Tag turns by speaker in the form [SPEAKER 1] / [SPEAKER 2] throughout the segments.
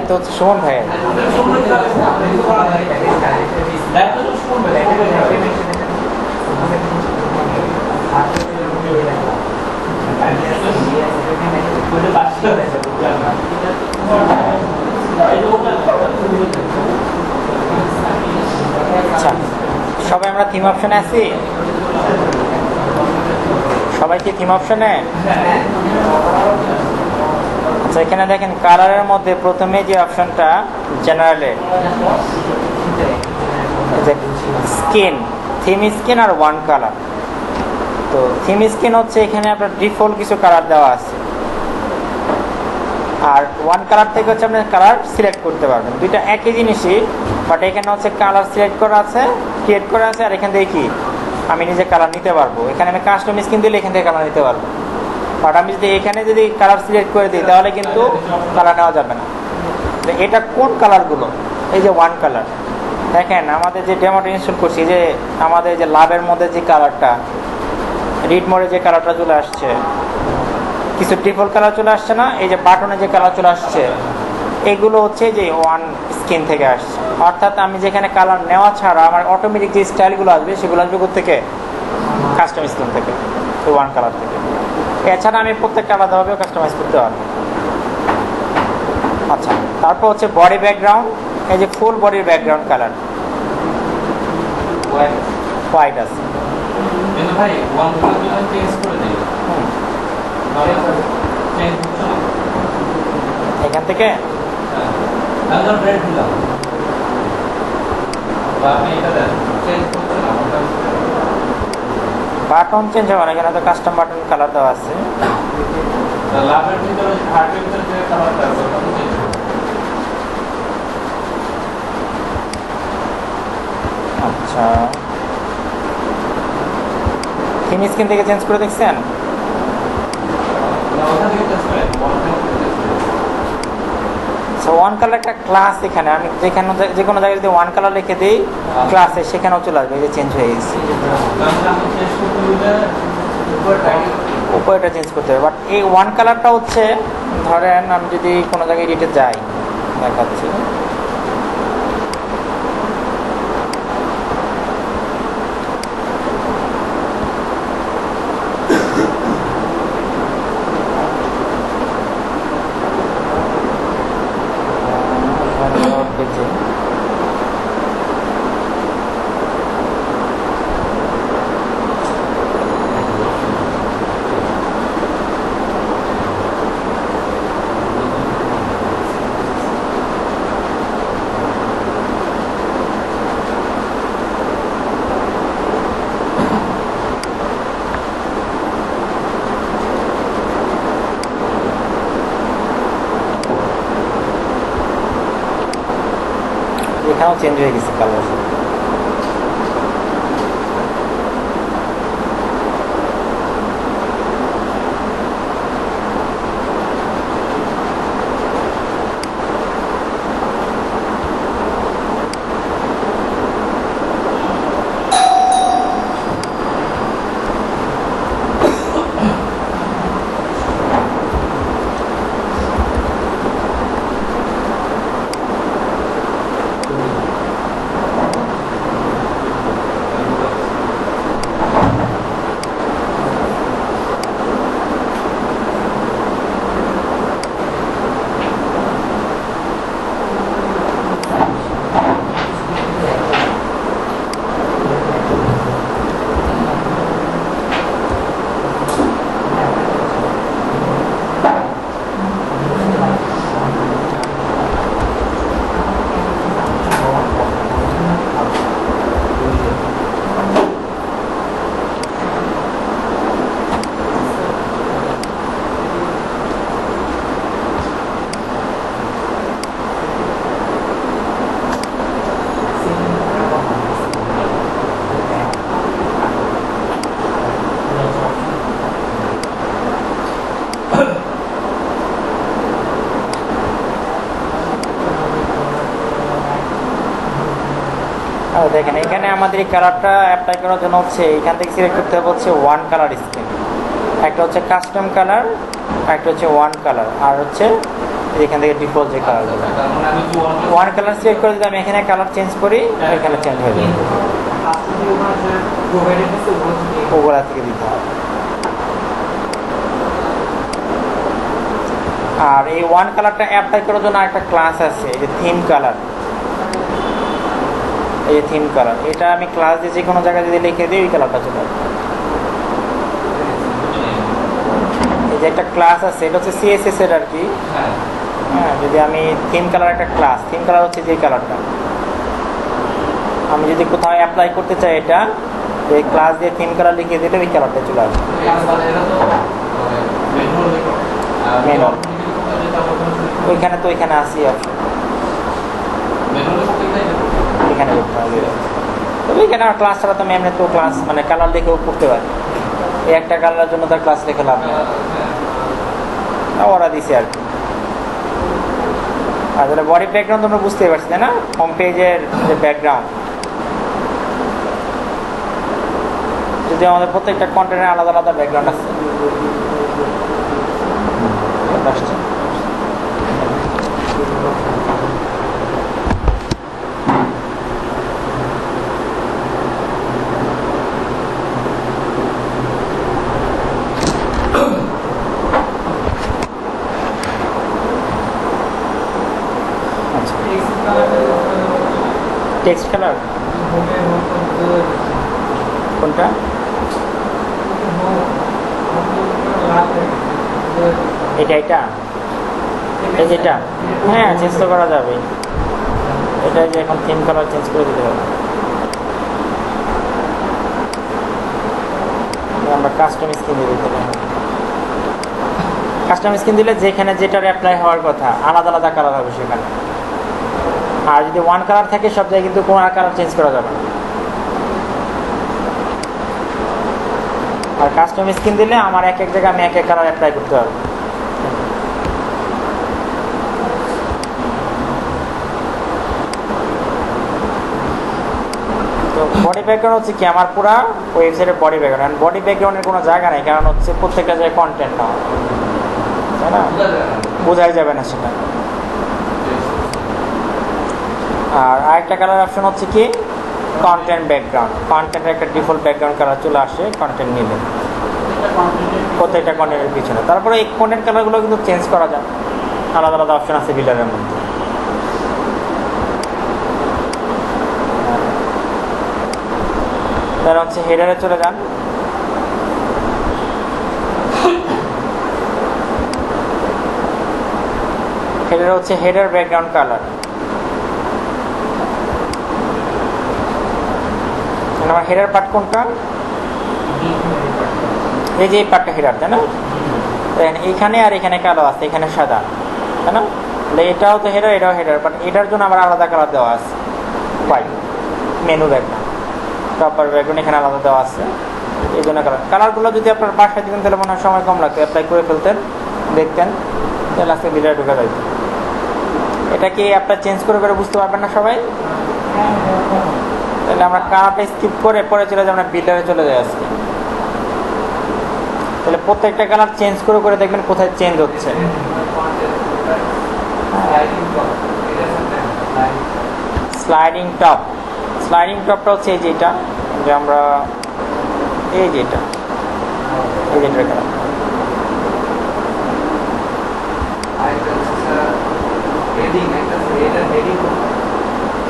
[SPEAKER 1] দায়িত্ব হচ্ছে সুমন ভাইয়ের। আচ্ছা, সবাই আমরা থিম অপশনে আছি? সবাই কি থিম অপশনে? আচ্ছা, এখানে দেখেন কালারের মধ্যে প্রথমে যে অপশনটা জেনারেলে স্কিন, থিম স্কিন আর ওয়ান কালার। তো থিম স্কিন হচ্ছে এখানে আপনার ডিফল্ট কিছু কালার দেওয়া আছে, আর ওয়ান কালার থেকে হচ্ছে আপনি কালার সিলেক্ট করতে পারবেন। দুইটা একই জিনিসই, বাট এখানে হচ্ছে কালার সিলেক্ট করা আছে, ক্রিয়েট করা আছে, আর এখান থেকে কি আমি নিজে কালার নিতে পারবো। এখানে আমি কাস্টম স্কিন দিলে এখান থেকে কালার নিতে পারবো, বাট আমি যদি এখানে যদি কালার সিলেক্ট করে দিই তাহলে কিন্তু কালার নেওয়া যাবে না। এটা কোন কালারগুলো? এই যে ওয়ান কালার, দেখেন আমাদের যে ডেমোটা ইনস্টল করছি, যে আমাদের যে লাভের মধ্যে যে কালারটা, রিড মোডে যে কালারটা চলে আসছে, কিছু ডিফল্ট কালার চলে আসছে না, এই যে বাটনে যে কালার চলে আসছে, এগুলো হচ্ছে যে ওয়ান স্কিন থেকে আসছে। অর্থাৎ আমি যেখানে কালার নেওয়া ছাড়া আমার অটোমেটিক যে স্টাইলগুলো আসবে সেগুলো আসবে থেকে কাস্টম স্কিন থেকে, ওয়ান কালার থেকে। এছাড়া আমি প্রত্যেকটা আলাদাভাবেও কাস্টমাইজ করতে পারবো। আচ্ছা, তারপর হচ্ছে বডি ব্যাকগ্রাউন্ড, এই যে ফুল বডির ব্যাকগ্রাউন্ড কালার হোয়াইট আছে। এখান থেকে বাটন চেঞ্জ হবে না, এখানে তো কাস্টম বাটন কালার দেওয়া আছে। আচ্ছা, থিম স্ক্রিন থেকে চেঞ্জ করে দেখছেন? ওয়ান কালার একটা ক্লাস, এখানে আমি যেখানে যে কোনো জায়গায় যদি ওয়ান কালার লিখে দিই ক্লাসে, সেখানেও চলে আসবে, এই যে চেঞ্জ হয়ে গেছে। উপরেটা চেঞ্জ করতে হবে, বাট এই ওয়ান কালারটা হচ্ছে, ধরেন আমি যদি কোনো জায়গায় এডিটে যাই, দেখাচ্ছি, এখানেও চেঞ্জ হয়ে গেছে কালার। দেখেন এখানে আমাদের এই কালারটা অ্যাপ্লাই করার জন্য হচ্ছে এখান থেকে সিলেক্ট করতে হবে হচ্ছে ওয়ান কালার স্কিন, একটা হচ্ছে কাস্টম কালার, একটা হচ্ছে ওয়ান কালার, আর হচ্ছে এখান থেকে ডিফল্ট যে কালার ওয়ান কালার সিলেক্ট করে যদি আমি এখানে কালার চেঞ্জ করি এখানে চেঞ্জ হয়ে যাবে, ওগুলা থেকে দিতে হবে। আর এই ওয়ান কালারটা অ্যাপ্লাই করার জন্য একটা ক্লাস আছে, এই যে থিম কালার, এই যে থিম কালার, এটা আমি ক্লাস দিয়ে যে কোনো জায়গায় যদি লিখে দিই ওই কালারটা চলে আসবে। এই যে একটা ক্লাস আছে, এটা হচ্ছে সিএসএস এর আর কি। হ্যাঁ, যদি আমি থিম কালার একটা ক্লাস, থিম কালার হচ্ছে যে কালারটা, আমি যদি কোথাও অ্যাপ্লাই করতে চাই এটা এই ক্লাস দিয়ে থিম কালার লিখে দিলে ওই কালারটা চলে আসবে। মেনুয়াল ওইখানে তো ওইখানে আসি অপশন, এখানে তবে এখানে আমার ক্লাস ছাড়া তো আমি এমনি তো ক্লাস মানে কালার লিখেও করতে পারি, এই একটা কালারের জন্য তার ক্লাস লিখে লাভ নেই, ওরা দিছে আর কি। আর তাহলে বডি ব্যাকগ্রাউন্ড তোমরা বুঝতেই পারছি তাই না, হোম পেজের যে ব্যাকগ্রাউন্ড, যদি আমাদের প্রত্যেকটা কন্টেন্টের আলাদা আলাদা ব্যাকগ্রাউন্ড আছে। টেক্সট কালার কোনটা? এটা এটা এই যেটা, হ্যাঁ চেঞ্জ তো করা যাবে, এটা যে এখন থিম কালার চেঞ্জ করে দিতে হবে। আমরা কাস্টম স্কিন দিয়ে দিতে পারি, কাস্টম স্কিন দিলে যেখানে যেটার অ্যাপ্লাই হওয়ার কথা আলাদা আলাদা কালার হবে সেখানে। আর যদি ওয়ান কালার থাকে সব জায়গায় কিন্তু কোনো কালার চেঞ্জ করা যাবে না। আর কাস্টম স্কিন দিলে আমার এক এক জায়গায় আমি এক এক কালার অ্যাপ্লাই করতে হবে। তো বডি ব্যাকগ্রাউন্ড হচ্ছে কি আমার পুরা ওয়েবসাইটের বডি ব্যাকগ্রাউন্ড, বডি ব্যাকগ্রাউন্ডের কোনো জায়গা নেই, কারণ হচ্ছে প্রত্যেকটা জায়গায় কন্টেন্ট না, তাই না, বোঝাই যাবে না সেটা। আর আরেকটা কালার অপশন হচ্ছে কি কন্টেন্ট ব্যাকগ্রাউন্ড, কন্টেন্টের একটা ডিফল্ট ব্যাকগ্রাউন্ড কালার চলে আসে কন্টেন্ট নিলে প্রত্যেকটা কন্টেন্টের পিছনে। তারপরে এই কন্টেন্ট কালারগুলো কিন্তু চেঞ্জ করা যায়, আলাদা আলাদা অপশন আছে বিল্ডারের মধ্যে। তার হচ্ছে হেডারে চলে যান, হেডার হচ্ছে হেডার ব্যাকগ্রাউন্ড কালার। আমার হেডার পার্ট কোনটা? এই যে এই পার্টটা হেডার, তাই না? এইখানে আর এখানে কালো আছে, এখানে সাদা, তাই না? এটাও তো হেডার, এটাও হেডার, বাট এটার জন্য আবার আলাদা কালার দেওয়া আছে, white menu background, proper background এখানে আলাদা দেওয়া আছে, এই জন্য কালারগুলো যদি আপনার বাসায় দিতেন তাহলে মনে হয় সময় কম লাগতো, অ্যাপ্লাই করে ফেলতেন, দেখতেন, তাহলে আজকে বিল্ডারে ঢুকে যাইত। এটা কি আপনার চেঞ্জ করে করে বুঝতে পারবেন না সবাই? তাহলে আমরা কালারটা স্কিপ করে পরে চলে যাই, আমরা বিল্ডারে চলে যাই আজকে। তাহলে প্রত্যেকটা কালার চেঞ্জ করে করে দেখবেন কোথায় চেঞ্জ হচ্ছে। স্লাইডিং টপ, স্লাইডিং টপটা হচ্ছে এই যেটা, যে আমরা এই যেটা এই যেটার কালার।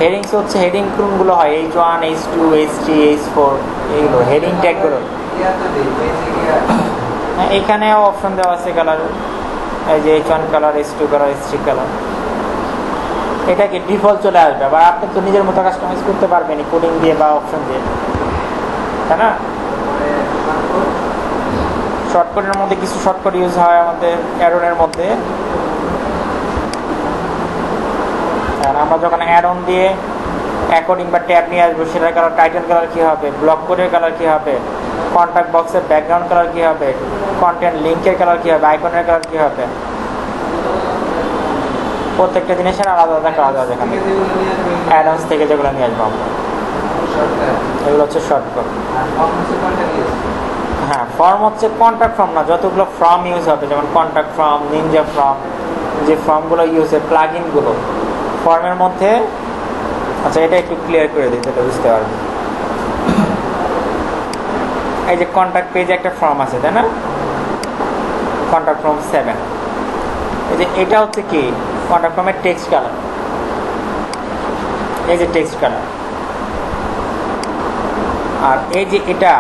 [SPEAKER 1] হেডিংস হচ্ছে হেডিং কোনগুলো হয়, H1, H2, H3, H4, এইগুলো হেডিং ট্যাগগুলো। হ্যাঁ, এখানেও অপশন দেওয়া আছে কালার, এই যে H1 colour, H2 colour, H3 colour. এটা কি ডিফল্ট চলে আসবে, আবার আপনি তো নিজের মতো কাস্টমাইজ করতে পারবেন কোডিং দিয়ে বা অপশন দিয়ে, তাই না? শর্টকাটের মধ্যে কিছু শর্টকাট ইউজ হয় আমাদের অ্যাডনের মধ্যে। আর আমরা যখন অ্যাডন দিয়ে অ্যাকর্ডিং বা ট্যাব নিয়ে আসবো, সেটার কালার টাইটেল কালার কী হবে, ব্লক কোডের কালার কী হবে, কন্ট্যাক্ট বক্সের ব্যাকগ্রাউন্ড কালার কী হবে, কন্টেন্ট লিঙ্কের কালার কী হবে, আইকনের কালার কী হবে, প্রত্যেকটা জিনিসের আলাদা আলাদা কালার দেওয়া যেখানে অ্যাডন্স থেকে যেগুলো নিয়ে আসবো আমরা, এগুলো হচ্ছে শর্টকাট। হ্যাঁ, ফর্ম হচ্ছে কন্ট্যাক্ট ফর্ম না, যতগুলো ফর্ম ইউজ হবে, যেমন কন্ট্যাক্ট ফর্ম, নিনজা ফর্ম, যে ফর্মগুলো ইউজ হয়, প্লাগ ইনগুলো ফর্মের মধ্যে। আচ্ছা, এটা একটু ক্লিয়ার করে দিই, এটা বুঝতে পারবে। এই যে কন্ট্যাক্ট পেজে একটা ফর্ম আছে, তাই না? কন্ট্যাক্ট ফর্ম 7, এই যে এটা হচ্ছে কি কন্ট্যাক্ট ফর্মের টেক্সট কালার। এই যে টেক্সট কালার, আর এই যে এটা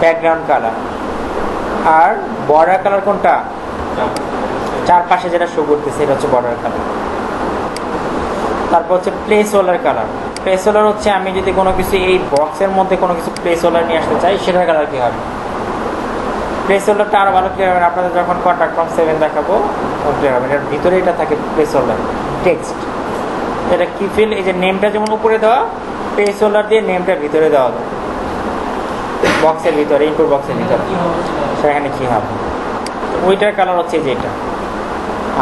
[SPEAKER 1] ব্যাকগ্রাউন্ড কালার। আর বর্ডার কালার কোনটা? চারপাশে যেটা শো করতেছে এটা হচ্ছে বর্ডার কালার। তারপর হচ্ছে place holder colour. Place holder হচ্ছে আমি যদি কোনো কিছু এই বক্সের মধ্যে কোনো কিছু প্লেস হোল্ডার নিয়ে আসতে চাই, সেটার কালার কী হবে? প্লেস হোল্ডারটা আরও ভালো ক্লিয়ার হবে, আপনাদের যখন কন্ট্যাক্ট ফর্ম 7 দেখাবো ক্লিয়ার হবে। এটার ভিতরে এটা থাকে প্লেস হোল্ডার টেক্সট। এটা কি ফিল, এই যে নেমটা যেমন উপরে দেওয়া, প্লেস হোল্ডার দিয়ে নেমটা ভিতরে দেওয়া হবে, বক্সের ভিতরে, ইনপুট বক্সের ভিতরে। সেখানে কী হবে? ওইটার কালার হচ্ছে যেটা।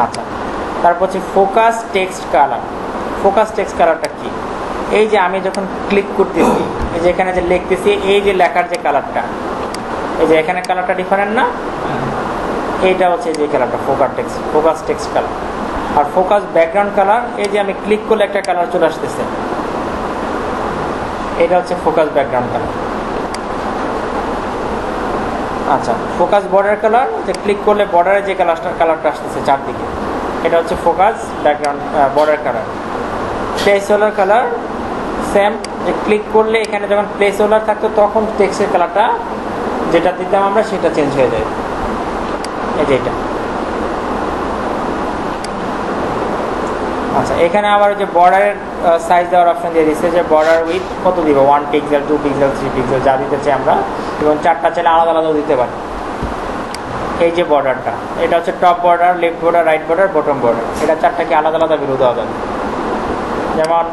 [SPEAKER 1] আচ্ছা, তারপর হচ্ছে focus text colour. Focus text কালারটা কি? এই যে আমি যখন ক্লিক করতেছি, এই যে এখানে যে লিখতেছি, এই যে লেখার যে কালারটা, এই যে এখানে কালারটা ডিফারেন্ট না? এইটা হচ্ছে যে কালারটা ফোকাস টেক্সট কালার। আর ফোকাস ব্যাকগ্রাউন্ড কালার, এই যে আমি ক্লিক করলে একটা কালার চলে আসতেছে, এটা হচ্ছে ফোকাস ব্যাকগ্রাউন্ড কালার। আচ্ছা, ফোকাস বর্ডার কালার, যে ক্লিক করলে বর্ডারে যে কালারটা আসতেছে চারদিকে, এটা হচ্ছে focus background border colour. Place holder colour same, যে ক্লিক করলে এখানে যখন প্লেস হোল্ডার থাকতো তখন টেক্সটের কালারটা যেটা দিতাম আমরা সেটা চেঞ্জ হয়ে যায়, এই যে এটা। আচ্ছা, এখানে আবার যে বর্ডারের সাইজ দেওয়ার অপশন দিয়ে দিচ্ছে, যে বর্ডার উইথ কত দিব, 1 পিক্সেল, 2 পিক্সেল, 3 পিক্সেল, যা দিতে চাই আমরা, এবং 4টা চাইলে আলাদা আলাদাও দিতে পারি। এই যে বর্ডারটা, এটা হচ্ছে top border, left border, right border, bottom border, এটা 4টাকে আলাদা আলাদা ভ্যালু দেওয়া যাবে। যেমন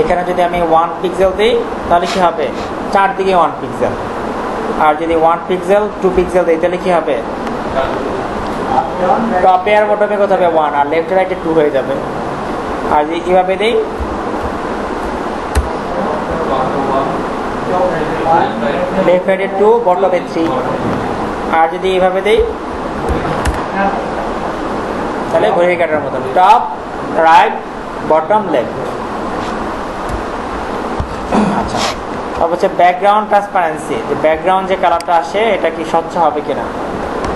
[SPEAKER 1] এখানে যদি আমি 1 পিক্সেল দিই তাহলে কি হবে? 4 দিকে 1 পিক্সেল। আর যদি 1 পিক্সেল 2 পিক্সেল দিই তাহলে কি হবে? টপে আর বটমে কত হবে? 1, আর লেফট রাইটে 2 হয়ে যাবে। আর যদি এভাবে দিই, লেফট রাইটে 2, বটমে 3। আর যদি এইভাবে দিই তাহলে ঘড়ির কাটার মতন, টপ, রাইট, বটম, লেফট। আচ্ছা, তারপর হচ্ছে ব্যাকগ্রাউন্ড ট্রান্সপারেন্সি, যে ব্যাকগ্রাউন্ড যে কালারটা আসে এটা কি স্বচ্ছ হবে কিনা।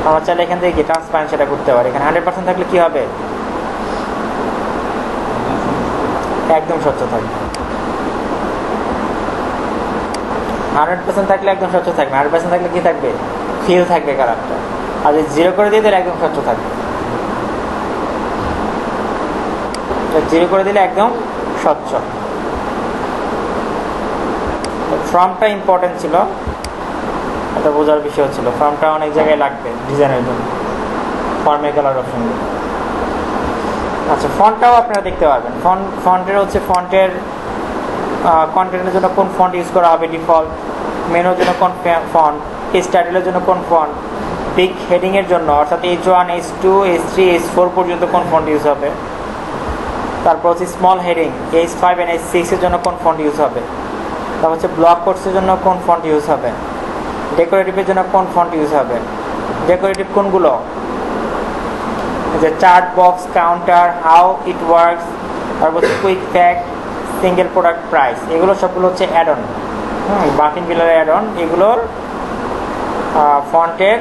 [SPEAKER 1] আমরা চাইলে এখান থেকে কি ট্রান্সপারেন্সি এটা করতে পারি। এখানে 100% থাকলে কি হবে? একদম স্বচ্ছ থাকবে। 100% থাকলে একদম স্বচ্ছ থাকবে, 100% থাকলে কি থাকবে? ফিল থাকবে কালারটা। আর যদি 0 করে দিই তাহলে একদম স্বচ্ছ থাকবে। 0 করে দিলে একদম স্বচ্ছ। ফর্মটা ইম্পর্টেন্ট ছিল, এটা বোঝার বিষয় ছিল। ফর্মটা অনেক জায়গায় লাগবে ডিজাইনের জন্য, ফর্মের কালার অপশনগুলো। আচ্ছা, ফন্টটাও আপনারা দেখতে পারবেন। ফন্টের হচ্ছে ফন্টের কন্টেন্টের জন্য কোন ফন্ট ইউজ করা হবে ডিফল্ট, মেনুর জন্য কোন ফন্ট, স্টাইলের জন্য কোন ফন্ট, বিগ হেডিংয়ের জন্য অর্থাৎ H1, H2, H3, H4 পর্যন্ত কোন ফন্ট ইউজ হবে। তারপর হচ্ছে small heading H5 and H6 এর জন্য কোন ফন্ট ইউজ হবে। তারপর হচ্ছে ব্লক কোটসের জন্য কোন ফন্ট ইউজ হবে। ডেকোরেটিভের জন্য কোন ফন্ট ইউজ হবে। ডেকোরেটিভ কোনগুলো? যে chart box, counter, how it works, তারপর quick fact, single product price, এগুলো সবগুলো হচ্ছে অ্যাড অন, বাফিন বিলার অ্যাড অন। এগুলোর ফন্টের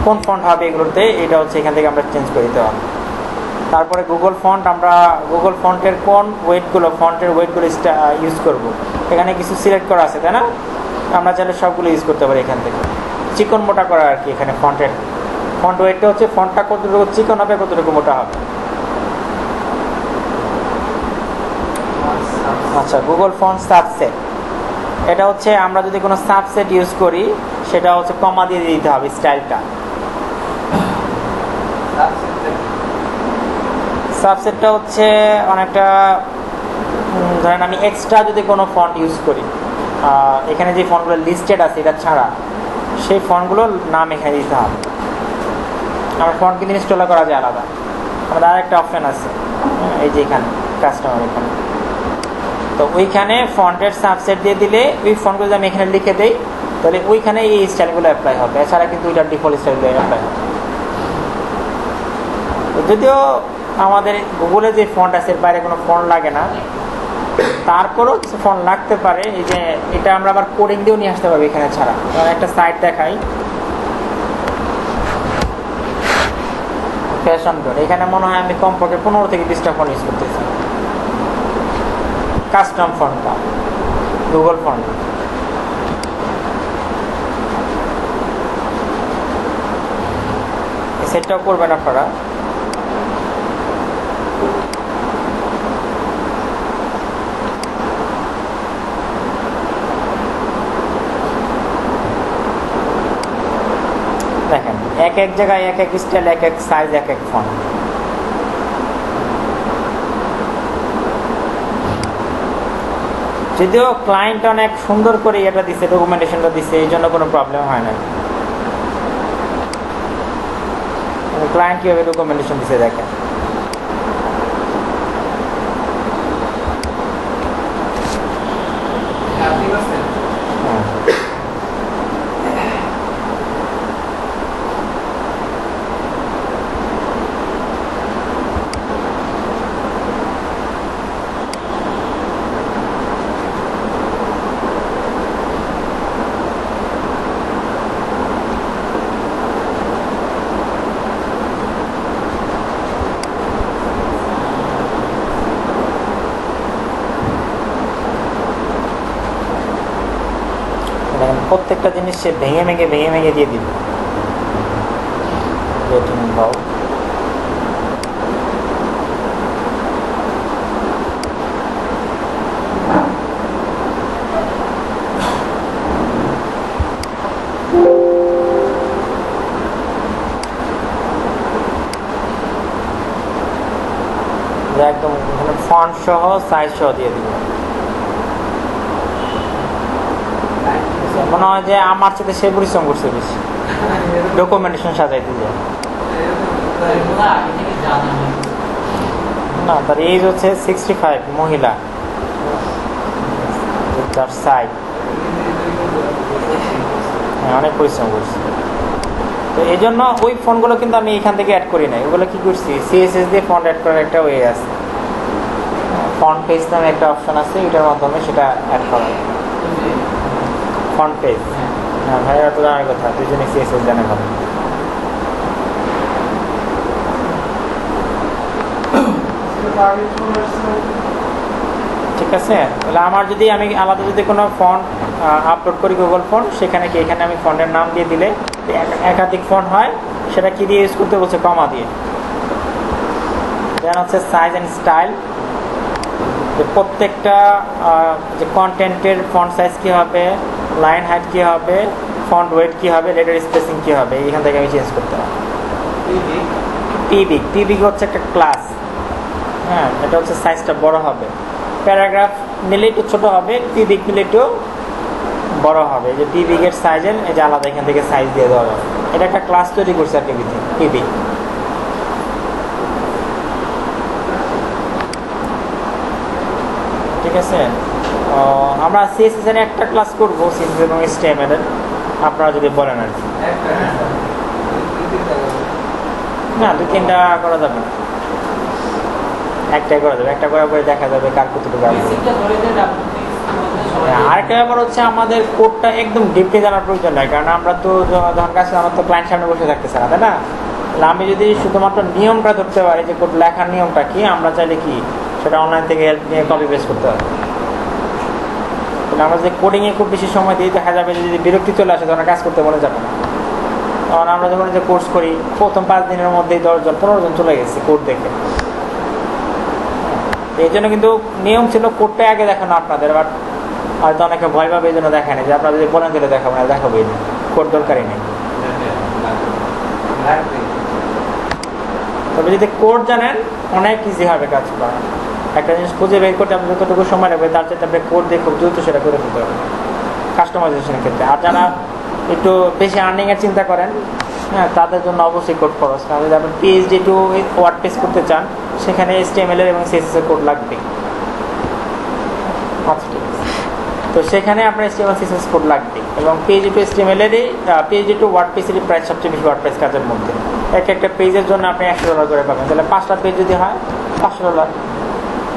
[SPEAKER 1] কোন ফন্ট হবে এগুলোতে, এটা হচ্ছে এখান থেকে আমরা চেঞ্জ করে দিতে হবে। তারপরে গুগল ফন্ট, আমরা গুগল ফন্টের কোন ওয়েটগুলো, ফন্টের ওয়েটগুলো ইউজ করব। এখানে কিছু সিলেক্ট করা আছে, তাই না? আমরা চাইলে সবগুলো ইউজ করতে পারি এখান থেকে। চিকন মোটা করা আর কি, এখানে ফন্টের ফন্ট ওয়েটটা হচ্ছে ফন্টটা কতটুকু চিকন হবে, কতটুকু মোটা হবে। আচ্ছা, গুগল ফন্ট সাবসেট, এটা হচ্ছে আমরা যদি কোনো সাবসেট ইউজ করি সেটা হচ্ছে কমা দিয়ে দিতে হবে স্টাইলটা। সাবসেটটা হচ্ছে অনেকটা, ধরেন আমি এক্সট্রা যদি কোনো ফন্ট ইউজ করি, এখানে যে ফন্টগুলো লিস্টেড আছে এটা ছাড়া, সেই ফন্টগুলোর নাম এখানে দিতে হবে। আমার ফন্ট কিন্তু ইনস্টল করা যায় আলাদা, আমাদের আরেকটা অপশান আছে, এই যে এখানে কাস্টমার, এখানে তো ওইখানে ফন্টের সাবসেট দিয়ে দিলে ওই ফন্টগুলো আমি এখানে লিখে দিই, তাহলে ওইখানে এই স্টাইলগুলো অ্যাপ্লাই হবে, এছাড়া কিন্তু ওইটার ডিফল্ট স্টাইলগুলো অ্যাপ্লাই হবে। যদিও আমাদের গুগলে যে ফন্ট আছে এর বাইরে কোনো ফন্ট লাগে না, তারপরও কিছু ফন্ট লাগতে পারে। এই যে এটা আমরা আবার কোডিং দিয়েও নিয়ে আসতে পারবো এখানে ছাড়া। একটা সাইট দেখাই, ফ্যাশন ডট, এখানে মনে হয় আমি কমপক্ষে 15 থেকে 20টা ফন্ট ইউজ করতেছি। কাস্টম ফন্টটা গুগল ফন্ট, সেটটাও করবেন আপনারা। দেখেন এক এক জায়গায় এক এক স্টাইল, এক এক সাইজ, এক এক ফন্ট। যদিও ক্লায়েন্ট অনেক সুন্দর করে এটা দিচ্ছে, ডকুমেন্টেশনটা দিচ্ছে, এই জন্য কোনো প্রবলেম হয় না। ক্লায়েন্ট কিভাবে ডকুমেন্টেশন দিচ্ছে দেখেন। প্রত্যেকটা জিনিস সে ভেঙে ভেঙে দিয়ে দিবে। একদম ফন্ট সহ সাইজ সহ দিয়ে দিবে। মনে হয় যে আমার সাথে সে পরিশ্রম করছে বেশি ডকুমেন্টেশন সাজাইতে যায়। না, তার এজ হচ্ছে 65, মহিলা, তার সাইজ অনেক পরিশ্রম করছে। তো এই জন্য ওই ফোনগুলো কিন্তু আমি এখান থেকে অ্যাড করি নাই। ওগুলো কি করছি, সিএসএস দিয়ে ফন্ট অ্যাড করার একটা ওয়ে আছে, ফন্ট পেজ নামে একটা অপশন আছে, এটার মাধ্যমে সেটা অ্যাড করা। ফন্ট পেজ, হ্যাঁ ভাইয়া তো জানার কথা, দুজনে সিএসএস জানে ভালো। ঠিক আছে, তাহলে আমার যদি আমি আলাদা যদি কোনো ফন্ট আপলোড করি গুগল ফন্ট, সেখানে কি এখানে আমি ফন্টের নাম দিয়ে দিলে একাধিক ফন্ট হয়, সেটা কি দিয়ে ইউজ করতে বলছে, কমা দিয়ে। দেন হচ্ছে সাইজ অ্যান্ড স্টাইল, যে প্রত্যেকটা যে কন্টেন্টের ফন্ট সাইজ কী হবে, লাইন হাইট কী হবে, ফন্ট ওয়েট কী হবে, লেটার স্পেসিং কী হবে, এখান থেকে আমি চেঞ্জ করতে হবে। পিবিক হচ্ছে একটা ক্লাস, হ্যাঁ, এটা হচ্ছে সাইজটা বড় হবে। প্যারাগ্রাফ নিলে একটু ছোটো হবে, পিবিক নিলে একটু বড় হবে। যে পিবিকের সাইজের এই যে আলাদা এখান থেকে সাইজ দিয়ে দেওয়া হবে। এটা একটা ক্লাস তৈরি করছে আর পিবিক। ঠিক আছে, আমরা সিএসএস এর একটা ক্লাস করবো, সিএসএস এবং HTML এর, আপনারা যদি বলেন আর কি। না, 2-3টা করা যাবে না, একটাই করা যাবে। একটা করার পরে দেখা যাবে কার কতটুকু। আরেকটা ব্যাপার হচ্ছে আমাদের কোডটা একদম ডিপলি জানার প্রয়োজন নয়, কারণ আমরা তো যখন কাছে আমার তো ক্লায়েন্ট সামনে বসে থাকতেছে না, তাই না? তাহলে আমি যদি শুধুমাত্র নিয়মটা ধরতে পারি যে কোড লেখার নিয়মটা কি, আমরা চাইলে কি সেটা অনলাইন থেকে হেল্প নিয়ে কপি পেস্ট করতে হবে। তাহলে আমরা যদি কোডিংয়ে খুব বেশি সময় দিই, দেখা যাবে যদি বিরক্তি চলে আসে তখন কাজ করতে মনে যাবে না। তখন আমরা যখন যে কোর্স করি, প্রথম 5 দিনের মধ্যেই 10 জন 15 জন চলে গেছে কোড দেখে। এই জন্য কিন্তু নিয়ম ছিল কোডটা আগে দেখানো আপনাদের, বাট হয়তো অনেকে ভয় পাবে, এই জন্য দেখায় না। যে আপনারা যদি বলেন দিলে দেখাবো না, দেখাবোই না, কোড দরকারই নেই। তবে যদি কোড জানেন, অনেক ইজি হবে কাজ করা। একটা জিনিস খুঁজে বের করতে আপনি যতটুকু সময় লাগবে, তার চাইতে আপনি কোড দিয়ে খুব দ্রুত সেটা করে ফেলতে হবে কাস্টমাইজেশনের ক্ষেত্রে। আর যারা একটু বেশি আর্নিংয়ের চিন্তা করেন, হ্যাঁ, তাদের জন্য অবশ্যই কোড খরচ। কারণ যদি আপনি PhD টু ওয়ার্ডপ্রেস করতে চান, সেখানে HTML এবং CSS এর কোড লাগবে। আচ্ছা, ঠিক আছে। তো তো সেখানে আপনার HTML CSS কোড লাগবে এবং PHP to HTML এর PHP to WordPress এর প্রাইস সবচেয়ে বেশি WordPress কাজের মধ্যে। একটা পেজের জন্য আপনি $100 করে পাবেন, তাহলে 5টা পেজ যদি হয় $500।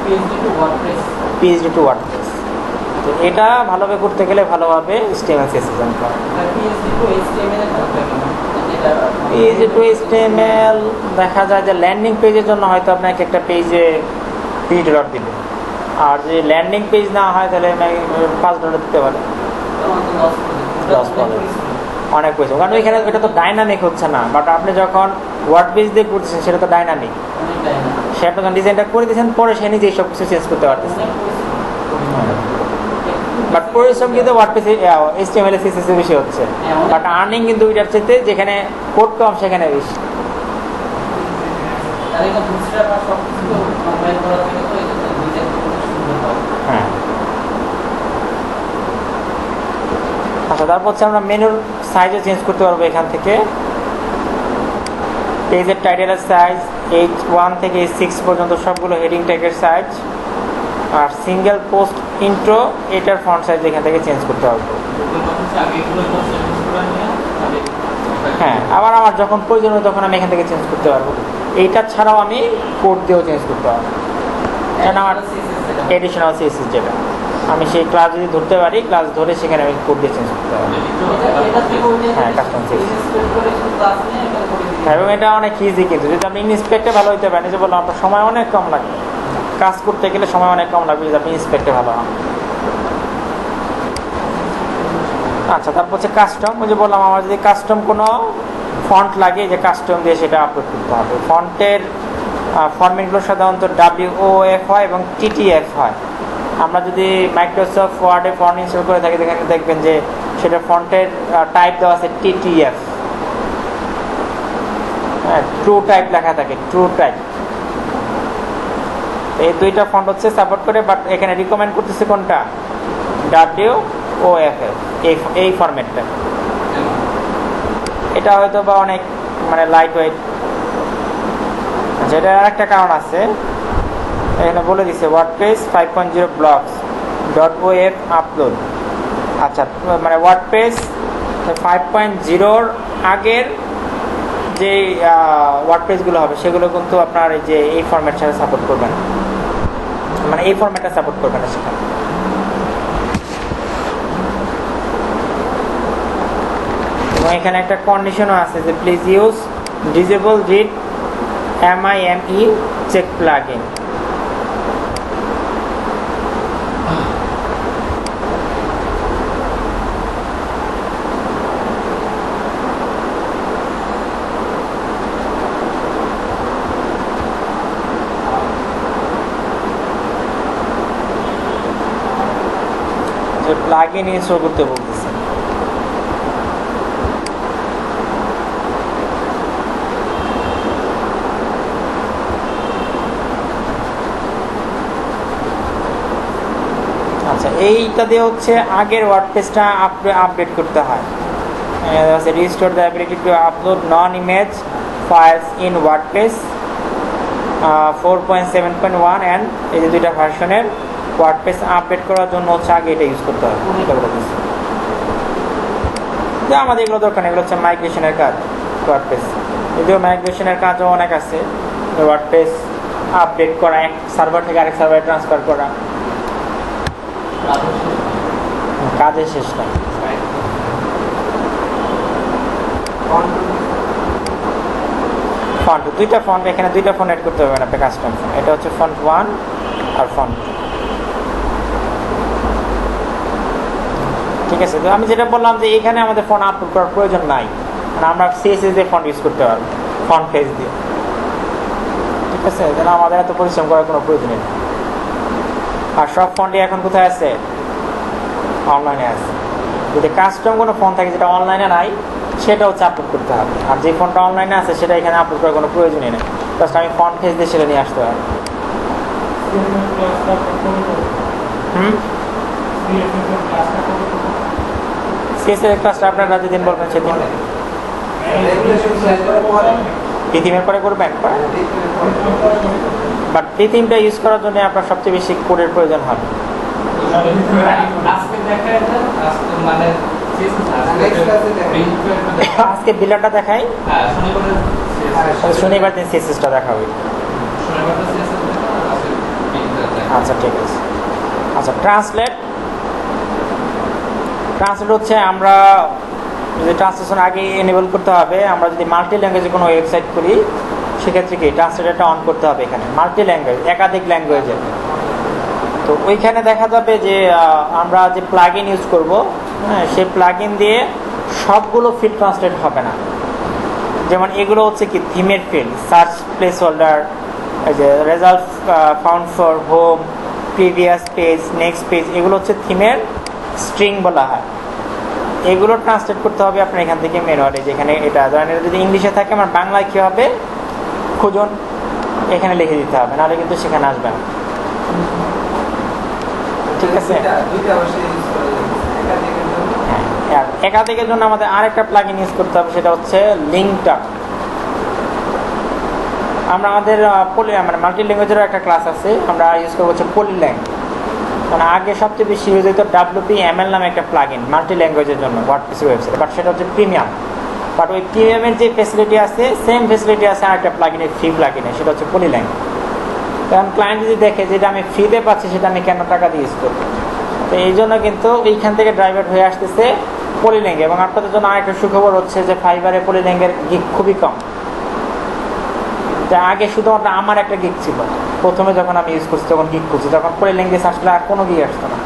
[SPEAKER 1] PHP to WordPress, তো এটা ভালোভাবে করতে গেলে ভালোভাবে HTML CSS জানতে হবে। PHP to HTML দেখা যায় যে ল্যান্ডিং পেজের জন্য হয়তো আপনাকে একটা পেজে $3 দিবে, আর যে ল্যান্ডিং পেজ না হয় তাহলে $5 দিতে পারে, অনেক পয়সা। কারণ এখানে এটা তো ডাইনামিক হচ্ছে না, বাট আপনি যখন ওয়ার্ড পেজ দিয়ে করতেছেন সেটা তো ডাইনামিক, সে আপনি যখন ডিজাইনটা করে দিয়েছেন পরে সে নিজেই সব কিছু চেঞ্জ করতে পারতেছে। বাট পরিশ্রম কিন্তু ওয়ার্ড পেজ HTML CSS এ বেশি হচ্ছে, বাট আর্নিং কিন্তু ওইটার চাইতে যেখানে কোড কম সেখানে বেশি। হ্যাঁ, আচ্ছা, তারপর হচ্ছে আমরা মেনুর সাইজও চেঞ্জ করতে পারবো এখান থেকে। পেজের টাইটেলের সাইজ H1 থেকে H6 পর্যন্ত সবগুলো হেডিং ট্যাগের সাইজ, আর সিঙ্গেল পোস্ট ইন্ট্রো এটার ফন্ট সাইজ এখান থেকে চেঞ্জ করতে হবে। হ্যাঁ, আবার আমার যখন প্রয়োজন হয় তখন আমি এখান থেকে চেঞ্জ করতে পারবো। এইটা ছাড়াও আমি কোড দিয়েও চেঞ্জ করতে পারবো, কারণ আমার এডিশনাল CSS যেটা আমি সেই ক্লাস যদি ধরতে পারি, ক্লাস ধরে সেখানে আমি কোড দিয়ে চেঞ্জ করতে পারবো। হ্যাঁ, কাস্টম CSS, এবং এটা অনেক ইজি। কিন্তু যদি আপনি ইনস্পেক্টে ভালো হইতে পারেন, যে বললাম আপনার সময় অনেক কম লাগবে, কাজ করতে গেলে সময় অনেক কম লাগবে যদি আপনি ইনস্পেক্টে ভালো হন। আচ্ছা, তারপর হচ্ছে কাস্টম। ওই যে বললাম আমার যদি কাস্টম কোনো ফন্ট লাগে, যে কাস্টম দিয়ে সেটা আপলোড করতে হবে। ফন্টের ফরম্যাটগুলো সাধারণত WOF হয় এবং TTF হয়। আমরা যদি মাইক্রোসফট ওয়ার্ডে ফন্ট ইনস্টল করে থাকি সেখানে দেখবেন যে সেটা ফন্টের টাইপ দেওয়া আছে TTF, হ্যাঁ, ট্রু টাইপ লেখা থাকে, ট্রু টাইপ। এই দুইটা ফন্ট হচ্ছে সাপোর্ট করে, বাট এখানে রিকমেন্ড করতেছে কোনটা, WOF, এই ফরম্যাটটা। এটা হয়তো বা অনেক মানে লাইট ওয়েট। যেটা আরেকটা কারণ আছে, এখানে বলে দিছে ওয়ার্ডপ্রেস 5.0 ব্লকস .OF আপলোড। আচ্ছা, মানে ওয়ার্ডপ্রেস 5.0 আগের যে ওয়ার্ডপ্রেসগুলো হবে সেগুলো কিন্তু আপনার এই যে এই ফরম্যাট ছাড়া সাপোর্ট করবে না, মানে এই ফরম্যাটটা সাপোর্ট করবে না সেখানে। এবং এখানে একটা কন্ডিশনও আছে যে please use disable read MIME check plugin. Plugin install করতে বলতেছে। আচ্ছা, এইটা দিয়ে হচ্ছে আগের ওয়ার্ডপ্রেসটা আপডেট করতে হয়। Restore the ability to upload non image files in WordPress 4.7.1 and এই যে দুইটা ভার্সনের ওয়ার্ডপ্রেস আপডেট করার জন্য হচ্ছে আগে এটা ইউজ করতে হবে। এটা বলে দিচ্ছি যে আমাদের এগুলো দরকার, এগুলো হচ্ছে মাইগ্রেশনের কাজ ওয়ার্ডপ্রেস। যদিও মাইগ্রেশনের কাজও অনেক আছে, ওয়ার্ডপ্রেস আপডেট করা, এক সার্ভার থেকে আরেক সার্ভারে ট্রান্সফার করা, কাজের শেষ নাই। ফন্ট, দুইটা ফন্ট, এখানে দুইটা ফন্ট অ্যাড করতে হবে না, আপনার কাস্টম ফন্ট। এটা হচ্ছে ফন্ট 1 আর ফন্ট 2। ঠিক আছে, তো আমি যেটা বললাম যে এখানে আমাদের ফন্ট আপলোড করার প্রয়োজন নাই, মানে আমরা CSS দিয়ে ফন্ট ইউজ করতে পারবো, ফন্ট পেজ দিয়ে। ঠিক আছে, তাহলে আমাদের এত পরিশ্রম করার কোনো প্রয়োজন নেই। আর সব ফন্টই এখন কোথায় আছে, অনলাইনে আছে। যদি কাস্টম কোনো ফন্ট থাকে যেটা অনলাইনে নাই, সেটা হচ্ছে আপলোড করতে হবে। আর যে ফন্টটা অনলাইনে আছে সেটা এখানে আপলোড করার কোনো প্রয়োজনই নেই, জাস্ট আমি ফন্ট পেজ দিয়ে সেটা নিয়ে আসতে পারি। CSS ক্লাসটা আপনারা যেদিন বলবেন সেদিন, থিমের পরে করবেন, বাট থিমটা ইউজ করার জন্য আপনার সবচেয়ে বেশি কোডের প্রয়োজন হবে। আজকে বিলারটা দেখাই, শনিবার দিন সিএসএসটা দেখাবে। আচ্ছা ঠিক আছে। আচ্ছা ট্রান্সলেট হচ্ছে আমরা যদি ট্রান্সলেশন আগে এনেবল করতে হবে। আমরা যদি মাল্টি ল্যাঙ্গুয়েজে কোনো ওয়েবসাইট করি সেক্ষেত্রে কি ট্রান্সলেটরটা অন করতে হবে। এখানে মাল্টি ল্যাঙ্গুয়েজ, একাধিক ল্যাঙ্গুয়েজে, তো ওইখানে দেখা যাবে যে আমরা যে প্লাগ ইন ইউজ করবো, হ্যাঁ, সেই প্লাগ ইন দিয়ে সবগুলো ফিল্ড ট্রান্সলেট হবে না। যেমন এগুলো হচ্ছে কি থিমের ফিল্ড, সার্চ প্লেস হোল্ডার, এই যে result found for home, previous page, next page, এগুলো হচ্ছে থিমের স্ট্রিং বলা হয়। এগুলো ট্রান্সলেট করতে হবে আপনার এখান থেকে ম্যানুয়ালি। যেখানে এটা ধরেন এটা যদি ইংলিশে থাকে, আমার বাংলায় কী হবে খুঁজুন, এখানে লিখে দিতে হবে, নাহলে কিন্তু সেখানে আসবে না। ঠিক আছে। হ্যাঁ, একাধিকের জন্য আমাদের আরেকটা প্লাগইন ইউজ করতে হবে, সেটা হচ্ছে লিঙ্কটা। আমরা আমাদের মানে মাল্টি ল্যাঙ্গুয়েজেরও একটা ক্লাস আছে, আমরা ইউজ করবো হচ্ছে পলিল্যাঙ্গ। মানে আগে সবচেয়ে বেশি ইউজ হতো WPML নামে একটা প্লাগইন মাল্টি ল্যাঙ্গুয়েজের জন্য ওয়ার্ডপ্রেস ওয়েবসাইট, বাট সেটা হচ্ছে প্রিমিয়াম। বাট ওই প্রিমিয়ামের যে ফেসিলিটি আছে, সেম ফেসিলিটি আছে আরেকটা প্লাগইনে, ফ্রি প্লাগইনে, সেটা হচ্ছে পলিল্যাঙ্গ। কারণ ক্লায়েন্ট যদি দেখে যেটা আমি ফ্রিতে পাচ্ছি সেটা আমি কেন টাকা দিয়ে ইউজ করবো, তো এই জন্য কিন্তু এইখান থেকে ড্রাইভার হয়ে আসতেছে পলিল্যাঙ্গে। এবং আপনাদের জন্য আরেকটা সুখবর হচ্ছে যে ফাইবারে পলিল্যাঙ্গের গিগ খুবই কম। আগে শুধুমাত্র আমার একটা গিগ ছিল, প্রথমে যখন আমি ইউজ করছি তখন গিগ করছি, তখন পলিল্যাঙ্গেজ আসলে আর কোনো গিগ আসতো না।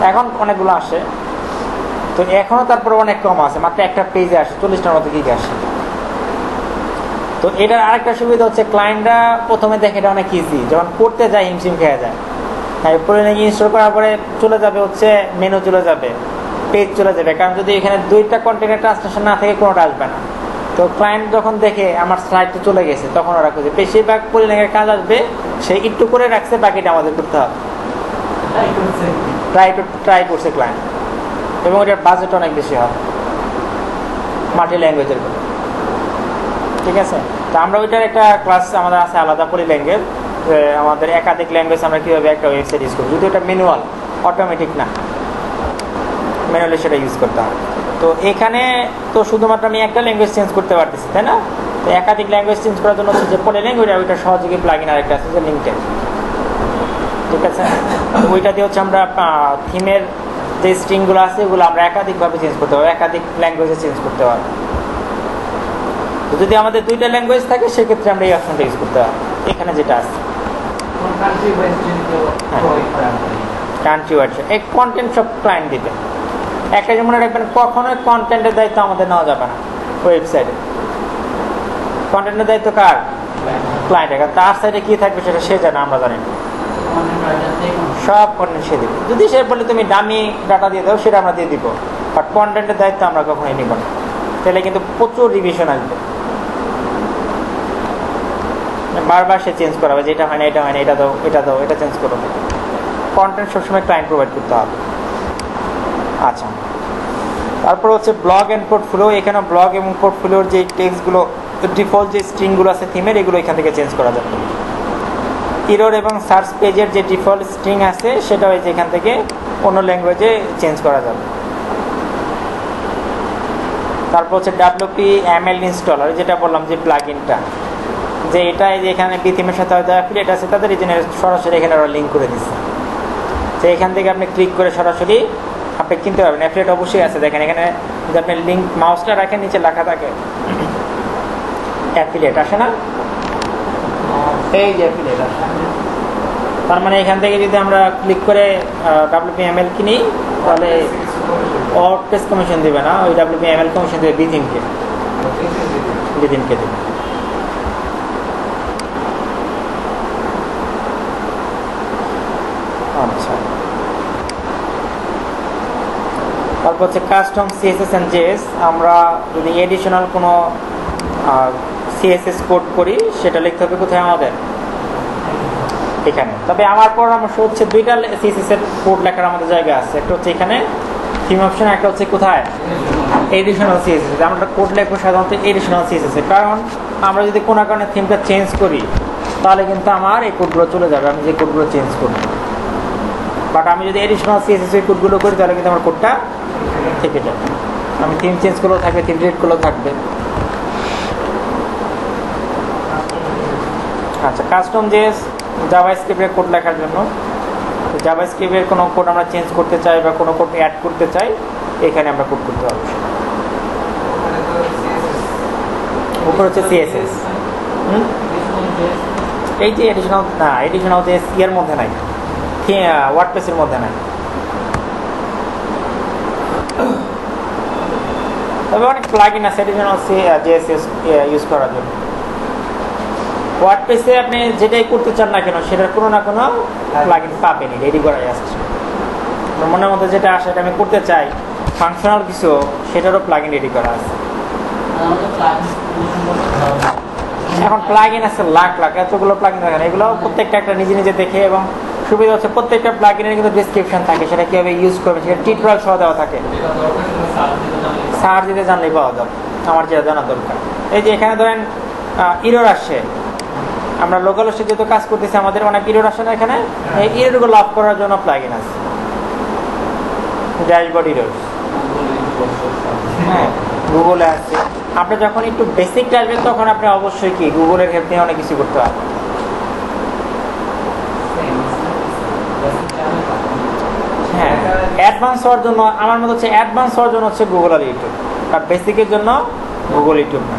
[SPEAKER 1] এখন অনেকগুলো আসে, তো এখনও তারপরে অনেক কম আছে, মাত্র একটা পেজে আসে 40টার মতো গিগ আসে। তো এটার আরেকটা সুবিধা হচ্ছে ক্লায়েন্টরা প্রথমে দেখে এটা অনেক ইজি, যখন করতে যায় হিমশিম খেয়ে যায়। হ্যাঁ, পলিল্যাঙ্গ ইনস্টল করার পরে চলে যাবে হচ্ছে মেনু, চলে যাবে পেজ, চলে যাবে। কারণ যদি এখানে দুইটা কন্টেন্টের ট্রান্সলেশন না থাকে কোনোটা আসবে না। তো ক্লায়েন্ট যখন দেখে আমার স্লাইডটা চলে গেছে, তখন ওরা খুঁজে বেশিরভাগ পলিল্যাঙ্গের কাজ আসবে, সে একটু করে রাখছে, বাকিটা আমাদের করতে হবে। ট্রাই করছে ক্লায়েন্ট, এবং এটার বাজেট অনেক বেশি হবে মাল্টি ল্যাঙ্গুয়েজের। ঠিক আছে। তো আমরা ওইটার একটা ক্লাস আমাদের আছে আলাদা পলিল্যাঙ্গের, আমাদের একাধিক ল্যাঙ্গুয়েজ আমরা কীভাবে একটা ওয়েবসাইট ইউজ করবো, যদি ওটা ম্যানুয়াল, অটোমেটিক না, ম্যানুয়ালি সেটা ইউজ করতে হবে। তো এখানে তো শুধুমাত্র আমি একটা ল্যাঙ্গুয়েজ চেঞ্জ করতে পারতেছি, তাই না? তো একাধিক ল্যাঙ্গুয়েজ চেঞ্জ করার জন্য হচ্ছে যে পলিল্যাঙ্গ, ওইটা সহযোগী প্লাগইন আরেকটা আছে যে লিঙ্কটেড। ঠিক আছে। তো ওইটা দিয়ে হচ্ছে আমরা থিমের যে স্ট্রিংগুলো আছে ওগুলো আমরা একাধিকভাবে চেঞ্জ করতে পারবো, একাধিক ল্যাঙ্গুয়েজে চেঞ্জ করতে পারবো। তো যদি আমাদের দুইটা ল্যাঙ্গুয়েজ থাকে সেক্ষেত্রে আমরা এই অপশনটা ইউজ করতে পারবো। এখানে যেটা আছে কান্ট্রি ওয়াইজ, এই কন্টেন্ট সব ক্লায়েন্ট দিবে। একটা যেমন রাখবেন, কখনোই কন্টেন্টের দায়িত্ব আমাদের নেওয়া যাবে না ওয়েবসাইটে। কন্টেন্টের দায়িত্ব কার? ক্লায়েন্টের। তার সাইডে কি থাকবে সেটা সে জানে, আমরা জানি না। সব কন্টেন্ট সে দিবে। যদি সে বলে তুমি দামি ডাটা দিয়ে দাও, সেটা আমরা দিয়ে দিব, বাট কন্টেন্টের দায়িত্ব আমরা কখনোই নিব না। তাহলে কিন্তু প্রচুর রিভিশন আসবে, বারবার সে চেঞ্জ করাবে, যে এটা হয় না, এটা হয় না, এটা দাও, এটা দাও, এটা চেঞ্জ করো। কন্টেন্ট সবসময় ক্লায়েন্ট প্রোভাইড করতে হবে। আচ্ছা, তারপর হচ্ছে ব্লগ অ্যান্ড পোর্টফোলিও। এখানে ব্লগ এবং পোর্টফোলিওর যে টেক্সটগুলো, ডিফল্ট যে স্ট্রিংগুলো আছে থিমের, এগুলো এখান থেকে চেঞ্জ করা যাবে। ইরর এবং সার্চ পেজের যে ডিফল্ট স্ট্রিং আছে সেটাও এই যে এখান থেকে অন্য ল্যাঙ্গুয়েজে চেঞ্জ করা যাবে। তারপর হচ্ছে WPML ইনস্টলার, যেটা বললাম যে প্লাগইনটা, যে এটা যে এখানে বিথিমের সাথে হয়তো অ্যাফিলিয়েট আছে তাদের, এই জন্য সরাসরি এখানে ওরা লিঙ্ক করে দিচ্ছে। তো এখান থেকে আপনি ক্লিক করে সরাসরি আপনি কিনতে পারবেন। অ্যাফিলিয়েট অবশ্যই আছে, দেখেন এখানে যদি আপনি লিঙ্ক মাউসটা রাখেন, নিচে লেখা থাকে অ্যাফিলিয়েট, আসে না? এই যে অ্যাফিলিয়েট আসে। তার মানে এখান থেকে যদি আমরা ক্লিক করে WPML কিনি, তাহলে ওয়ার্ডপ্রেস কমিশন দেবে না, ওই WPML কমিশন দেবে বিথিমকে দেবে। আচ্ছা, তারপর হচ্ছে কাস্টম CSS অ্যান্ড JS। আমরা যদি এডিশনাল কোনো CSS কোড করি, সেটা লিখতে হবে কোথায়? আমাদের এখানে। তবে আমার পরামর্শ হচ্ছে দুইটা CSS এর কোড লেখার আমাদের জায়গা আছে, একটা হচ্ছে এখানে থিম অপশন, একটা হচ্ছে কোথায় এডিশনাল CSS। আমরা কোড লিখবো সাধারণত এডিশনাল CSS, কারণ আমরা যদি কোনো কারণে থিমটা চেঞ্জ করি তাহলে কিন্তু আমার এই কোডগুলো চলে যাবে, আমি যে কোডগুলো চেঞ্জ করব। বাট আমি যদি এডিশনাল সিএসএস কোডগুলো করি তাহলে কিন্তু আমার কোডটা থেকে যাবে। আমি থিম চেঞ্জ করলেও থাকবে, থিম ডিলিট করলেও থাকবে। আচ্ছা, কাস্টম জেএস জাভাস্ক্রিপ্টের কোড লেখার জন্য, জাভাস্ক্রিপ্টের কোনো কোড আমরা চেঞ্জ করতে চাই বা কোনো কোড অ্যাড করতে চাই, এখানে আমরা কোড করতে পারবো। উপর হচ্ছে সিএসএস। এই যে এডিশনাল না, এডিশনাল জেএস এর মধ্যে নাই, ওয়ার্ডপ্রেসের মধ্যে নাই। তবে অনেক প্লাগইন আছে এডিশনাল জেএসএস ইউজ করার জন্য। ওয়ার্ডপ্রেসে আপনি যেটাই করতে চান না কেন সেটার কোনো না কোনো প্লাগইন পাবেন, রেডি করাই আসছে। মনের মধ্যে যেটা আসে এটা আমি করতে চাই, ফাংশনাল কিছু, সেটারও প্লাগইন রেডি করা আছে। এখন প্লাগইন আছে লাখ লাখ, এতগুলো প্লাগইন দেখেন, এগুলো প্রত্যেকটা একটা নিজে নিজে দেখে, এবং সুবিধা হচ্ছে প্রত্যেকটা প্লাগইনের কিন্তু ডেসক্রিপশন থাকে, সেটা কীভাবে ইউজ করবে সেটা টিউটোরিয়াল সহ দেওয়া থাকে। সার্চ দিতে জানলেই পাওয়া যাবে, আমার যেটা জানার দরকার। এই যে এখানে ধরেন ইরর আসে, আমরা লোকাল হোস্টে যেহেতু কাজ করতেছি আমাদের অনেক ইরর আসে না, এখানে এই ইররগুলো অফ করার জন্য প্লাগইন আছে, ড্যাশবোর্ড ইরর। হ্যাঁ, গুগলে আছে। আপনি যখন একটু বেসিকটা আসবেন তখন আপনি অবশ্যই কি গুগলের হেল্প নিয়ে অনেক কিছু করতে পারবেন। হ্যাঁ, অ্যাডভান্স হওয়ার জন্য আমার মনে হচ্ছে অ্যাডভান্স হওয়ার জন্য হচ্ছে গুগল আর ইউটিউব, আর বেসিকের জন্য গুগল ইউটিউব না।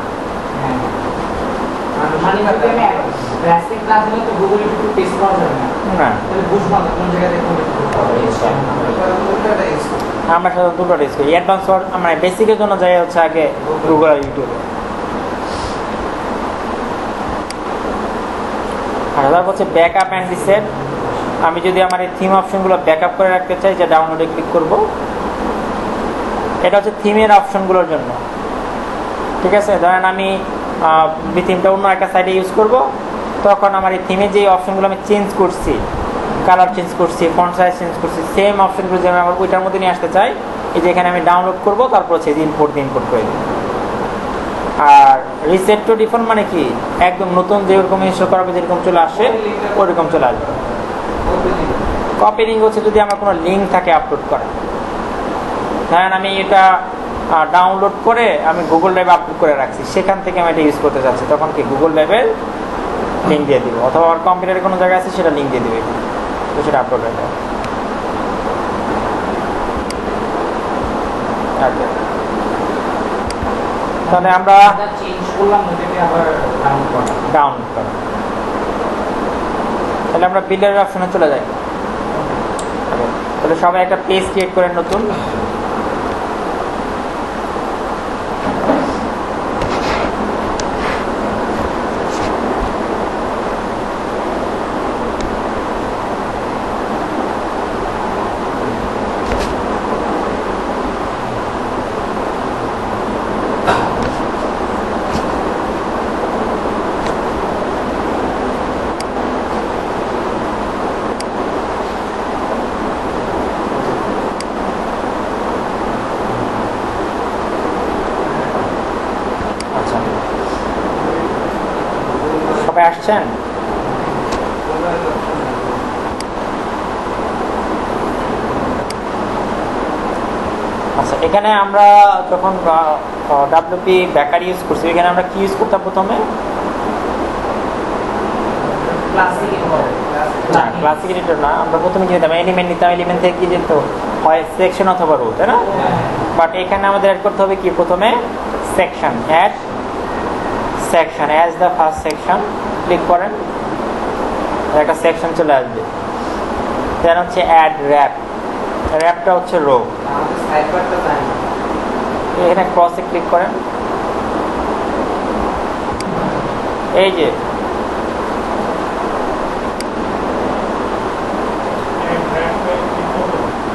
[SPEAKER 1] আমরা সাধারণত দুটো ইউজ করি। অ্যাডভান্স হওয়ার মানে বেসিকের জন্য যাই হচ্ছে আগে গুগল আর ইউটিউবে। আর তারপর হচ্ছে ব্যাকআপ অ্যান্ড রিসেট। আমি যদি আমার এই থিম অপশনগুলো ব্যাকআপ করে রাখতে চাই, যে ডাউনলোডে ক্লিক করব, এটা হচ্ছে থিমের অপশনগুলোর জন্য। ঠিক আছে, ধরেন আমি থিমটা অন্য একটা সাইডে ইউজ করব, তখন আমার এই থিমের যে অপশনগুলো আমি চেঞ্জ করছি, কালার চেঞ্জ করছি, ফন্ট সাইজ চেঞ্জ করছি, সেম অপশনগুলো যে আমি আমার ওইটার মধ্যে নিয়ে আসতে চাই, এই যে এখানে আমি ডাউনলোড করব, তারপর হচ্ছে ইম্পোর্ট করে দিই। আর রিসেট টু ডিফল্ট মানে কি, একদম নতুন যেরকম ইনস্টল করাবে যেরকম চলে আসে ওরকম চলে আসবে। কপি লিঙ্ক হচ্ছে যদি আমার কোনো লিঙ্ক থাকে আপলোড করা, ধরেন আমি এটা ডাউনলোড করে আমি গুগল ড্রাইভে আপলোড করে রাখছি, সেখান থেকে আমি এটা ইউজ করতে চাচ্ছি, তখন কি গুগল ড্রাইভের লিঙ্ক দিয়ে দিব, অথবা আমার কম্পিউটারে কোনো জায়গায় আছে সেটা লিঙ্ক দিয়ে দিবে, তো সেটা আপলোড হয়ে যাবে। তাহলে আমরা ডাউনলোড করা, তাহলে আমরা বিল্ডারের অপশনে চলে যাই। তাহলে সবাই একটা পেজ ক্রিয়েট করেন নতুন। সবাই আসছেন? আচ্ছা, এখানে আমরা যখন ডাব্লিউপি ব্যাকার ইউজ করছি, এখানে আমরা কি ইউজ করতাম প্রথমে? ক্লাসিক এডিটর না, আমরা প্রথমে কি নিতাম? এলিমেন্ট নিতাম, এলিমেন্ট থেকে কি যেত হয় সেকশন অথবা রো, তাই না? বাট এখানে আমাদের অ্যাড করতে হবে কি, প্রথমে section, add section as the first section, click করেন, একটা সেকশন চলে আসবে। দেন হচ্ছে অ্যাড র্যাপ, র্যাপটা হচ্ছে রো, এখানে ক্রসে ক্লিক করেন, এই যে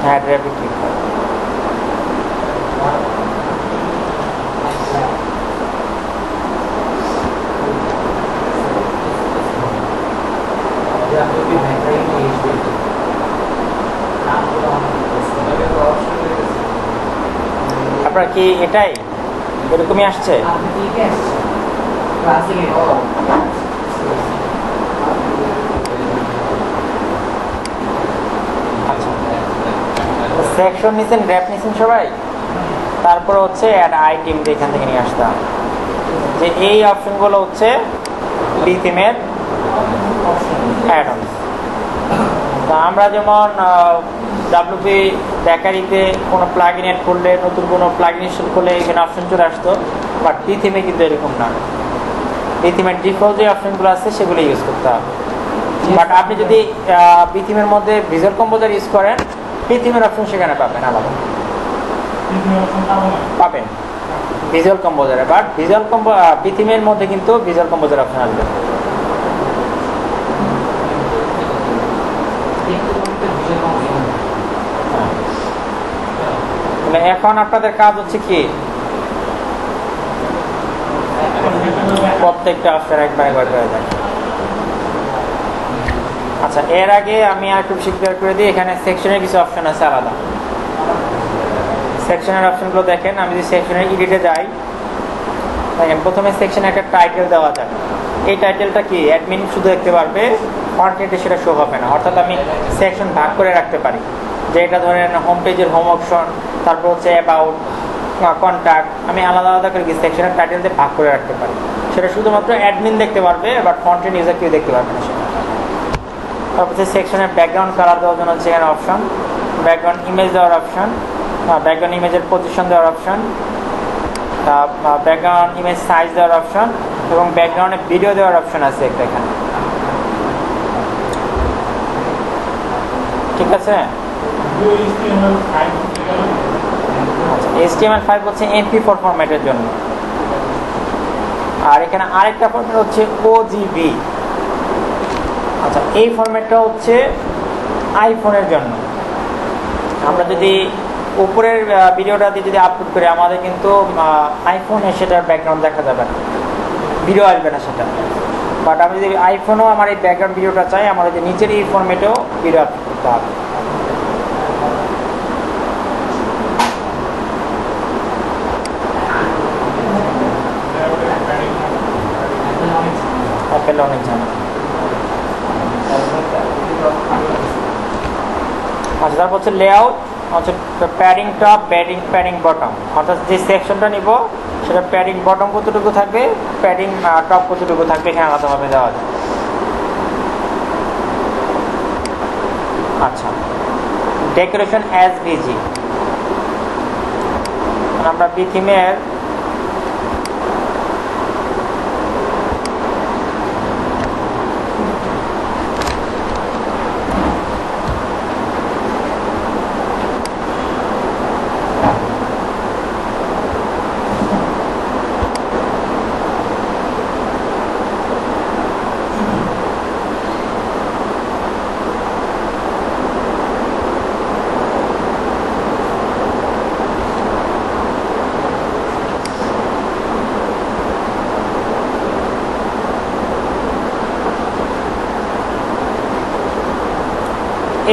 [SPEAKER 1] অ্যাড র্যাপে ক্লিক করেন। আপনার কি এটাই এরকমই আসছে? আচ্ছা, সেকশন নিছেন, র্যাপ নিছেন সবাই, তারপর হচ্ছে অ্যাড আইটেম এখান থেকে নিয়ে আসতে হবে। যে এই অপশনগুলো হচ্ছে বি থিমের অ্যাডন্স। তা আমরা যেমন ডাব্লিউপি বেকারিতে কোনো প্লাগইন এড করলে, নতুন কোনো প্লাগইন ইনস্টল করলে এখানে অপশন চলে আসতো, বাট বি থিমে কিন্তু এরকম না। বি থিমের ডিফল্ট যে অপশনগুলো আছে সেগুলো ইউজ করতে হবে। বাট আপনি যদি বি থিমের মধ্যে ভিজুয়াল কম্পোজার ইউজ করেন, বি থিমের অপশন সেখানে পাবেন, আলাদা পাবেন ভিজুয়াল কম্পোজারে। বাট বি থিমের মধ্যে কিন্তু ভিজুয়াল কম্পোজার অপশন আসবে। এখন আপনাদের কাজ হচ্ছে কি, প্রত্যেকটা অপশন একবার করে দেয়। আচ্ছা, এর আগে আমি আর একটু ক্লিয়ার করে দিই। এখানে সেকশনের কিছু অপশন আছে আলাদা। সেকশনের অপশনগুলো দেখেন। আমি যদি সেকশনের এডিটে যাই, দেখেন প্রথমে সেকশনে একটা টাইটেল দেওয়া যায়। এই টাইটেলটা কি অ্যাডমিন শুধু দেখতে পারবে, কন্টেন্টে সেটা শো হবে না। অর্থাৎ আমি সেকশন ভাগ করে রাখতে পারি, যে এটা ধরেন হোম পেজের হোম অপশন, তারপর হচ্ছে অ্যাবাউট, কন্ট্যাক্ট, আমি আলাদা আলাদা করে সেকশনের টাইটেল দিয়ে ভাগ করে রাখতে পারি। সেটা শুধুমাত্র অ্যাডমিন দেখতে পারবে, বাট কন্টেন্ট ইউজার কেউ দেখতে পারবে না সেটা। তারপর হচ্ছে সেকশনের ব্যাকগ্রাউন্ড কালার দেওয়ার জন্য হচ্ছে এখানে অপশন, ব্যাকগ্রাউন্ড ইমেজ দেওয়ার অপশন, ব্যাকগ্রাউন্ড ইমেজের পজিশন দেওয়ার অপশন, ব্যাকগ্রাউন্ড ইমেজ সাইজ দেওয়ার অপশন, এবং ব্যাকগ্রাউন্ডে ভিডিও দেওয়ার অপশন আছে একটা এখানে। ঠিক আছে। HTML5 হচ্ছে MP4 ফরম্যাটের জন্য। আর এখানে আরেকটা ফরম্যাট হচ্ছে OGB। আচ্ছা, এই ফরম্যাটটা হচ্ছে আইফোনের জন্য। আমরা যদি উপরের ভিডিওটা দিয়ে যদি আপলোড করি, আমাদের কিন্তু আইফোনে সেটার ব্যাকগ্রাউন্ড দেখা যাবে না, ভিডিও আসবে না সেটা। বাট আমি যদি আইফোনেও আমার এই ব্যাকগ্রাউন্ড ভিডিওটা চাই, আমার যে নিচের এই ফরম্যাটেও ভিডিও আপলোড করতে হবে। অ্যাপেল অনেক জানা। আচ্ছা, তারপর হচ্ছে লেআউট, হচ্ছে প্যাডিং টপ, প্যাডিং বটম। অর্থাৎ যে সেকশনটা নিব সেটা প্যাডিং বটম কতটুকু থাকবে, প্যাডিং টপ কতটুকু থাকবে, এখানে আলাদাভাবে দেওয়া যায়। আচ্ছা, ডেকোরেশন অ্যাজ ভিজি। আমরা বি থিমের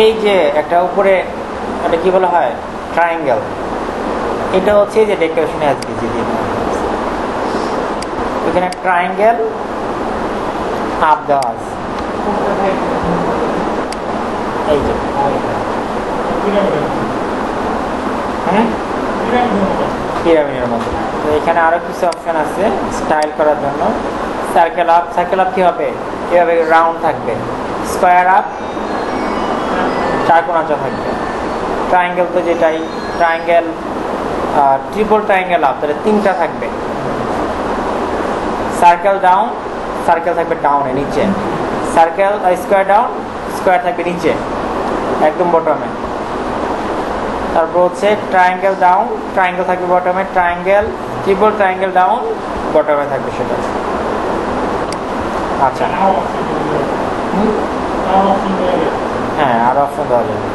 [SPEAKER 1] এই যে একটা উপরে এটা কি বলা হয়, ট্রায়াঙ্গেল, এটা হচ্ছে যে ডেকোরেশন অ্যাজ ভিজি দিয়ে এখানে ট্রায়াঙ্গেল আপ দেওয়া আছে। এই যে পিরামিডের মতো। তো এখানে আরো কিছু অপশন আছে স্টাইল করার জন্য। সার্কেল আপ কি হবে, এভাবে রাউন্ড থাকবে। স্কোয়ার আপ, চারকোণাচা থাকবে। ট্রায়াঙ্গেল তো যেটাই, ট্রায়াঙ্গেল ট্রিপল ট্রায়াঙ্গেল আপ, তাহলে তিনটা থাকবে। সার্কেল ডাউন, সার্কেল থাকবে ডাউনে নিচে। সার্কেল স্কোয়ার ডাউন, স্কোয়ার থাকবে নিচে একদম বটমে। তারপর হচ্ছে ট্রায়াঙ্গেল ডাউন, ট্রায়াঙ্গেল থাকবে বটমে। ট্রায়াঙ্গেল ট্রিপল ট্রায়াঙ্গেল ডাউন, বটমে থাকবে সেটা। আচ্ছা, হ্যাঁ, আরো অপশন দেওয়া যাবে।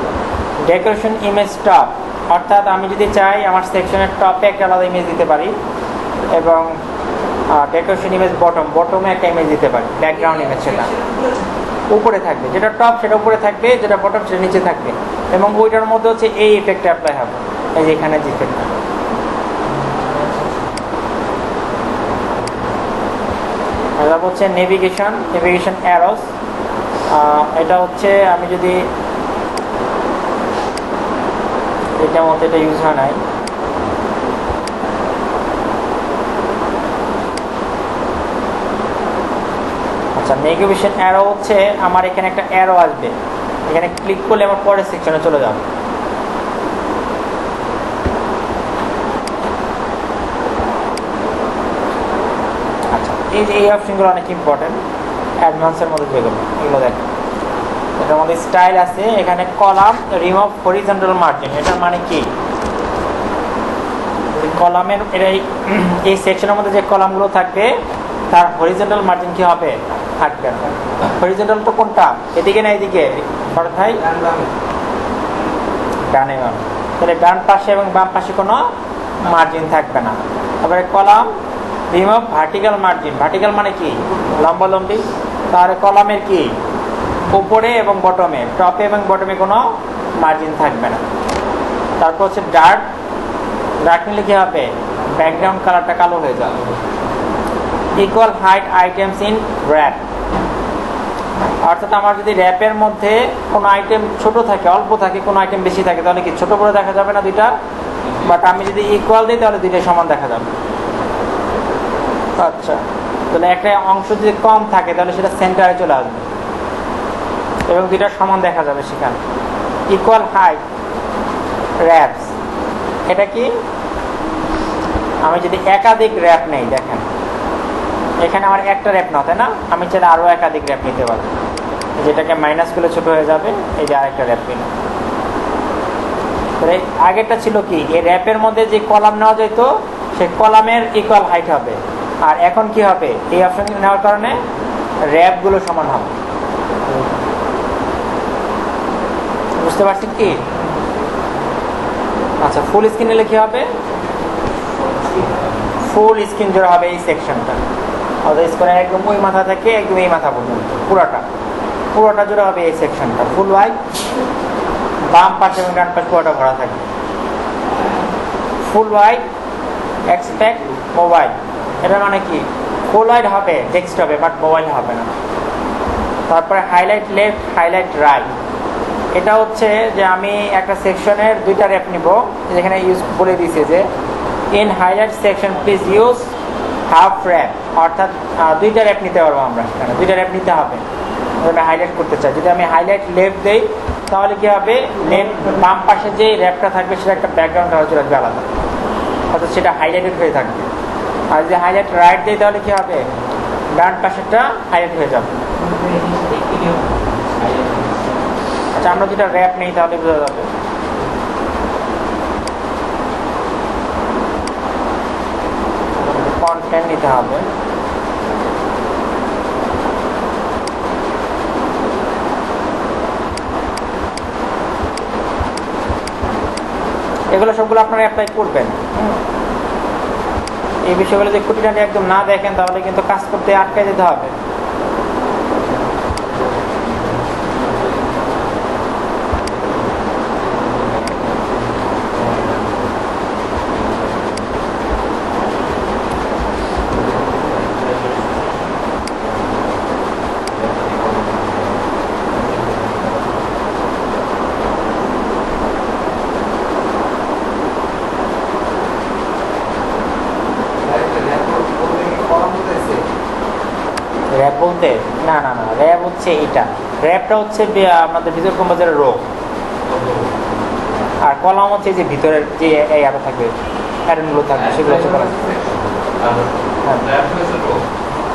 [SPEAKER 1] ডেকোরেশন ইমেজ টপ, অর্থাৎ আমি যদি চাই আমার সেকশনের টপে একটা আলাদা ইমেজ দিতে পারি, এবং ডেকোরেশন ইমেজ বটমে একটা ইমেজ দিতে পারি। ব্যাকগ্রাউন্ড ইমেজ সেটা উপরে থাকবে, যেটা টপ সেটা উপরে থাকবে, যেটা বটম সেটা নিচে থাকবে, এবং ওইটার মধ্যে হচ্ছে এই ইফেক্টটা অ্যাপ্লাই হবে। এই যে এখানে যে ইফেক্টটা, হচ্ছে নেভিগেশন অ্যারোস। এটা হচ্ছে আমি যদি এটা মতো এটা ইউজ হয় নাই। আচ্ছা, নেভিগেশন অ্যারো হচ্ছে আমার এখানে একটা অ্যারো আসবে, এখানে ক্লিক করলে আমার পরের সেকশনে চলে যাবে। আচ্ছা, এই যে এই অপশনগুলো অনেক ইম্পর্টেন্ট, অ্যাডভান্সের মধ্যে যেগুলো, এগুলো দেখেন। এটার মধ্যে স্টাইল আছে, এখানে কলাম রিমুভ হরিজন্টাল মার্জিন। এটার মানে কি, কলামের এই সেকশনের মধ্যে যে কলামগুলো থাকবে তার হরিজন্টাল মার্জিন কি হবে, থাকবে না। হরিজন্টাল তো কোনটা, এদিকে না এদিকে, ভাই ডানে, তাহলে ডান পাশে এবং বাম পাশে কোনো মার্জিন থাকবে না। তারপরে column remove vertical margin. Vertical মানে কি, লম্বালম্বি। তাহলে কলামের কি, উপরে এবং বটমে, টপে এবং বটমে কোনো মার্জিন থাকবে না। তারপর হচ্ছে ডার্ক, ডার্ক নিলে কি হবে, ব্যাকগ্রাউন্ড কালারটা কালো হয়ে যাবে। Equal height items in wrap, অর্থাৎ আমার যদি র্যাপের মধ্যে কোনো আইটেম ছোট থাকে, অল্প থাকে, কোনো আইটেম বেশি থাকে, তাহলে কি ছোট বড় দেখা যাবে না দুইটা, বাট আমি যদি ইকুয়াল দিই তাহলে দুইটাই সমান দেখা যাবে। আচ্ছা, তাহলে একটা অংশ যদি কম থাকে তাহলে সেটা সেন্টারে চলে আসবে এবং দুইটা সমান দেখা যাবে সেখানে। ইকুয়াল হাইট র্যাপস, এটা কি, আমি যদি একাধিক র্যাপ নেই, দেখেন এখানে আমার একটা র্যাপ না, তাই না, আমি চাইলে আরও একাধিক র্যাপ নিতে পারবো, যেটাকে মাইনাস করলে ছোট হয়ে যাবে, এই যে আরেকটা র্যাপ নিলাম। তাহলে আগেরটা ছিল কি, এই র্যাপের মধ্যে যে কলাম নেওয়া যেত সেই কলামের ইকুয়াল হাইট হবে, আর এখন কি হবে, এই অপশন নেওয়ার কারণে র্যাপগুলো সমান হবে। বুঝতে পারছেন কি? আচ্ছা, ফুল স্ক্রিন নিলে কি হবে, ফুল স্ক্রিন জোড়া হবে এই সেকশনটা, অর্থাৎ স্ক্রিনের একদম ওই মাথা থেকে একদম এই মাথা পর্যন্ত পুরোটা জোড়া হবে এই সেকশনটা ফুল ওয়াইড, বাম পাশে এবং ডান পাশে পুরোটা ভরা থাকবে। ফুল ওয়াইড এক্সপেক্ট মোবাইল, এটা মানে কি, ফুল ওয়াইড হবে ডেস্কটপে বাট মোবাইল হবে না। তারপরে হাইলাইট লেফট হাইলাইট রাইট, এটা হচ্ছে যে আমি একটা সেকশনের দুইটা র্যাপ নিব, যেখানে ইউজ বলে দিয়েছে যে in highlight section please use half wrap, অর্থাৎ দুইটা র্যাপ নিতে পারবো আমরা, সেখানে দুইটা র্যাপ নিতে হবে। আমি হাইলাইট করতে চাই, যদি আমি হাইলাইট লেফট দেই তাহলে কি হবে, লেফট বাম পাশে যে র্যাপটা থাকবে সেটা একটা ব্যাকগ্রাউন্ড কালার চলে আসবে আলাদা, অর্থাৎ সেটা হাইলাইটেড হয়ে থাকবে। আর যদি হাইলাইট রাইট দেই তাহলে কি হবে, ডান পাশেরটা হাইলাইট হয়ে যাবে। আচ্ছা, আমরা যেটা র্যাপ নেই তাহলে বোঝা যাবে। কন্টেন্ট নিতে হবে, এগুলো সবগুলো আপনারা অ্যাপ্লাই করবেন। এই বিষয়গুলো যদি খুঁটিনাটি একদম না দেখেন তাহলে কিন্তু কাজ করতে আটকে যেতে হবে। র্যাপ বলতে না, র্যাপ হচ্ছে এইটা, র্যাপটা হচ্ছে আমাদের ভিতর কম্পোজারের রো, আর কলাম হচ্ছে যে ভিতরের যে আরো থাকবে অ্যাডনগুলো থাকবে সেগুলো হচ্ছে কলাম।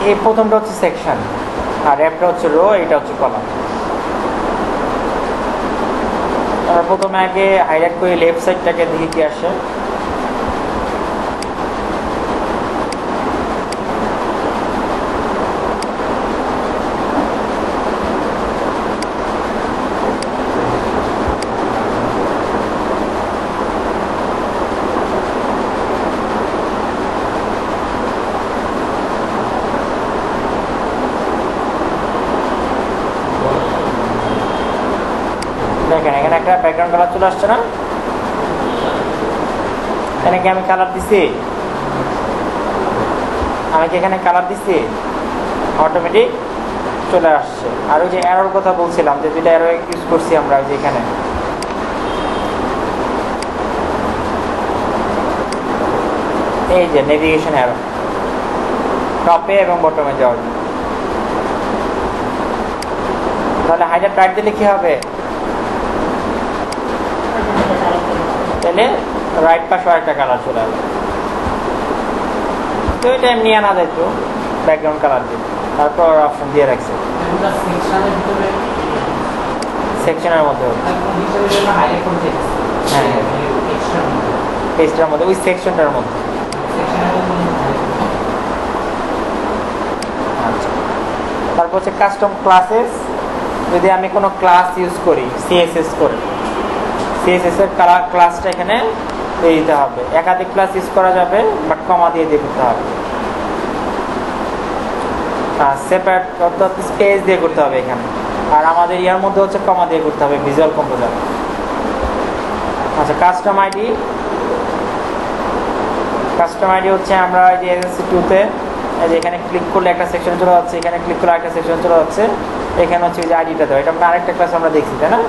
[SPEAKER 1] এই প্রথমটা হচ্ছে সেকশন, আর র্যাপটা হচ্ছে রো, এটা হচ্ছে কলাম। আমরা প্রথমে আগে হাইলাইট করে লেফট সাইডটাকে দেখি কি আসে। দেখেন এখানে একটা ব্যাকগ্রাউন্ড কালার চলে আসছে না, এখানে কি আমি কালার দিছি, আমি কি এখানে কালার দিছি, অটোমেটিক চলে আসছে। আর ওই যে অ্যারোর কথা বলছিলাম, যে দুইটা অ্যারো ইউজ করছি আমরা, ওই যে এখানে এই যে নেভিগেশন অ্যারো টপে এবং বটমে যাওয়ার জন্য। তাহলে হাইলাইট রাইট দিলে কি হবে? তাহলে রাইট পাশে একটা কালার চলে আসবে। তো এটা এমনি আনা যেত ব্যাকগ্রাউন্ড কালার দিয়ে, তারপর অপশন দিয়ে রাখছে সেকশনের মধ্যে। হ্যাঁ পেজটার মধ্যে, ওই সেকশনটার মধ্যে। আচ্ছা, তারপর হচ্ছে কাস্টম ক্লাসেস। যদি আমি কোনো ক্লাস ইউজ করি সিএসএস করে, সিএসএস এর ক্লাসটা এখানে দিয়ে দিতে হবে। একাধিক ক্লাস ইউজ করা যাবে, বাট কমা দিয়ে দিতে হবে। সেপারেট অর্থাৎ স্পেস দিয়ে করতে হবে এখানে। আর আমাদের ইয়ার মধ্যে হচ্ছে কমা দিয়ে করতে হবে ভিজুয়াল কম্পোজার। আচ্ছা, কাস্টম আইডি। কাস্টম আইডি হচ্ছে আমরা এই যে এজেন্সি 2-তে এই যে এখানে ক্লিক করলে একটা সেকশনে চলে যাচ্ছে, এখানে ক্লিক করলে একটা সেকশনে চলে যাচ্ছে। এখানে হচ্ছে যে আইডিটা দেওয়া, এটা আমরা আরেকটা ক্লাস আমরা দেখছি, তাই না?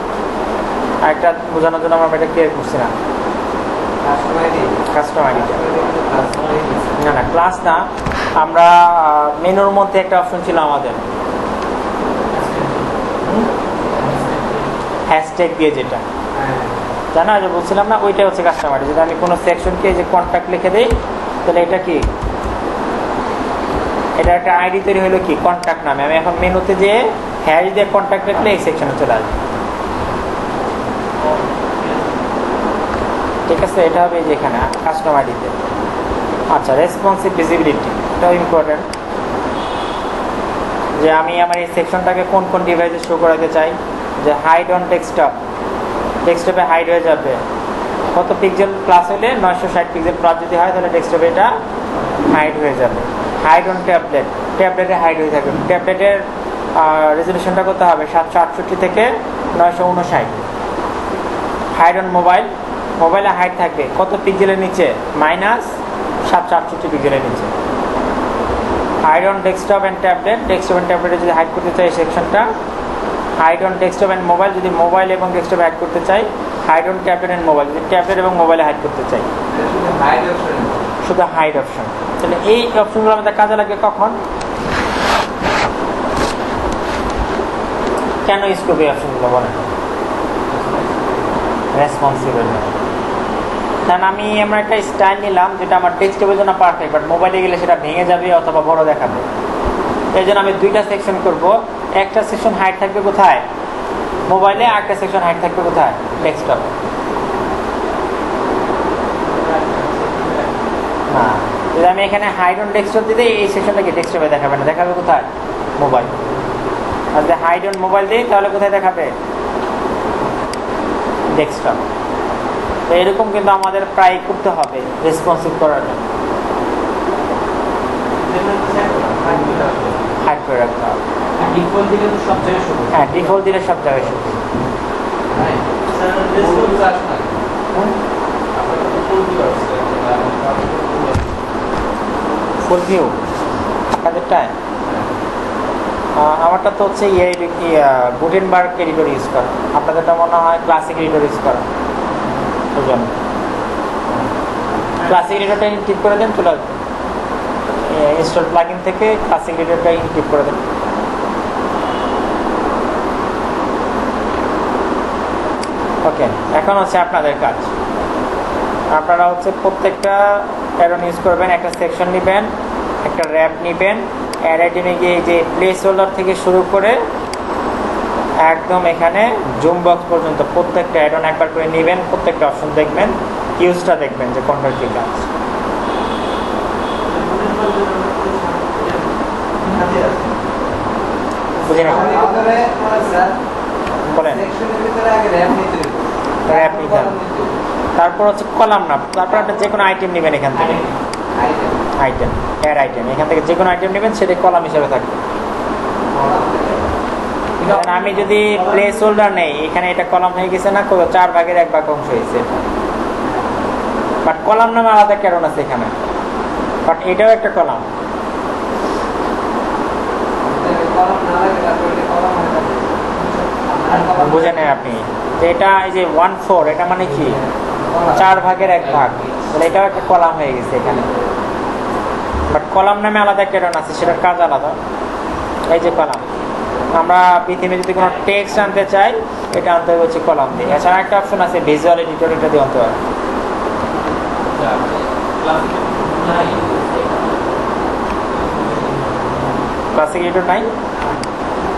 [SPEAKER 1] আরেকটা বোঝানোর জন্য আমরা এটা ক্লিয়ার করছি না। কাস্টম আইডিটা না না ক্লাস না, আমরা মেনুর মধ্যে একটা অপশন ছিল আমাদের হ্যাশট্যাগ দিয়ে, যেটা জানা যে বলছিলাম না, ওইটা হচ্ছে কাস্টম আইডি। যদি আমি কোনো সেকশনকে যে কন্ট্যাক্ট লিখে দিই, তাহলে এটা কি, এটা একটা আইডি তৈরি হলো কি কন্ট্যাক্ট নামে। আমি এখন মেনুতে যে হ্যাশ দিয়ে কন্ট্যাক্ট লিখলে এই সেকশনে চলে আসবে। ঠিক আছে, এটা হবে যে এখানে কাস্টম আইডিতে। আচ্ছা, রেসপন্সিভ ভিজিবিলিটি, এটাও ইম্পর্টেন্ট। যে আমি আমার এই সেকশনটাকে কোন কোন ডিভাইসে শো করাতে চাই। যে হাইড অন ডেস্কটপ, ডেস্কটপে হাইড হয়ে যাবে। কত পিক্সেল প্লাস হলে 960 পিক্সেল প্লাস যদি হয়, তাহলে ডেস্কটপে এটা হাইড হয়ে যাবে। হাইড অন ট্যাবলেট, ট্যাবলেটে হাইড হয়ে থাকবে। ট্যাবলেটের রেজলিউশনটা করতে হবে 768 থেকে 959। হাইড অন মোবাইল, মোবাইলে হাইড থাকবে কত পিক্সেলের নিচে, -768 পিক্সেলের নিচে। Hide on desktop and tablet, desktop and ট্যাবলেটে যদি হাইড করতে চাই এই সেকশনটা। Hide on desktop and mobile, যদি মোবাইল এবং ডেস্কটপে হাইড করতে চাই। Hide on tablet and mobile, যদি ট্যাবলেট এবং মোবাইলে হাইড করতে চাই। শুধু হাইড অপশন। তাহলে এই অপশনগুলো আমাদের কাজে লাগবে কখন, কেন ইউজ করবে এই অপশনগুলো বলেন? রেসপন্সিবল। কারণ আমরা একটা স্টাইল নিলাম যেটা আমার ডেস্কটপের জন্য পারফেক্ট, বাট মোবাইলে গেলে সেটা ভেঙে যাবে অথবা বড় দেখাবে। এই জন্য আমি দুইটা সেকশন করব। একটা সেকশন হাইড থাকবে কোথায়, মোবাইলে। আর একটা সেকশন হাইড থাকবে কোথায়, ডেস্কটপে। হ্যাঁ, যদি আমি এখানে হাইড অন ডেস্কটপ দিতে, এই সেকশনটাকে ডেস্কটপে দেখাবে না, দেখাবে কোথায়, মোবাইল। আর যদি হাইড অন মোবাইল দিই, তাহলে কোথায় দেখাবে, ডেস্কটপ। তো এরকম কিন্তু আমাদের প্রায় করতে হবে রেসপন্সিভ করার জন্য। হাইড করে রাখতে হবে।
[SPEAKER 2] ডিফল্ট দিলে তো সব জায়গায় শুরু।
[SPEAKER 1] হ্যাঁ, ডিফল্ট দিলে সব জায়গায় শুরু। ফুল ভিউ আপনাদেরটায়, আমারটা তো হচ্ছে গুটেনবার্গ এডিটর ইউজ করা, আপনাদেরটা মনে হয় ক্লাসিক এডিটর ইউজ করা। ওই জন্য ক্লাসিক এডিটরটা ইনক্লিক করে দেন, চলে আসবে। ইনস্টল প্লাগইন থেকে ক্লাসিক এডিটরটা ইনক্লিক করে দেন। ওকে, এখন হচ্ছে আপনাদের কাজ। আপনারা হচ্ছে প্রত্যেকটা অ্যারন ইউজ করবেন, একটা সেকশন নেবেন, একটা র্যাপ নেবেন। অ্যাড আইটেমে গিয়ে যে প্লেস হোল্ডার থেকে শুরু করে একদম এখানে জুম বক্স পর্যন্ত প্রত্যেকটা অ্যাড অন একবার করে নেবেন। প্রত্যেকটা অপশন দেখবেন, ইউজটা দেখবেন যে কোনটার কি কাজ। বুঝে না বলেন, র্যাপ নিতে হবে। তারপর হচ্ছে কলাম না, তারপর একটা যে কোনো আইটেম নেবেন এখান থেকে, আইটেম অ্যাড আইটেম, এখান থেকে যে কোনো আইটেম নেবেন সেটা কলাম হিসেবে থাকবে। আমি যদি প্লেস হোল্ডার নেই, এখানে এটা কলাম হয়ে গেছে না, 4 ভাগের 1 ভাগ অংশ হয়েছে। বাট কলাম নামে আলাদা কারণ আছে এখানে, বাট এটাও একটা কলাম। বুঝে নেই আপনি যে এটা এই যে 1/4, এটা মানে কি 4 ভাগের 1 ভাগ, তাহলে এটাও একটা কলাম হয়ে গেছে এখানে। বাট কলাম নামে আলাদা একটা অ্যাড আছে, সেটার কাজ আলাদা। এই যে কলাম, আমরা পৃথিবীতে যদি কোনো টেক্সট আনতে চাই, এটা আনতে হবে হচ্ছে কলাম দিয়ে। এছাড়া একটা অপশন আছে ভিজুয়াল এডিটর, এটা দিয়ে আনতে পারবে। ক্লাসিক এডিটর নাই?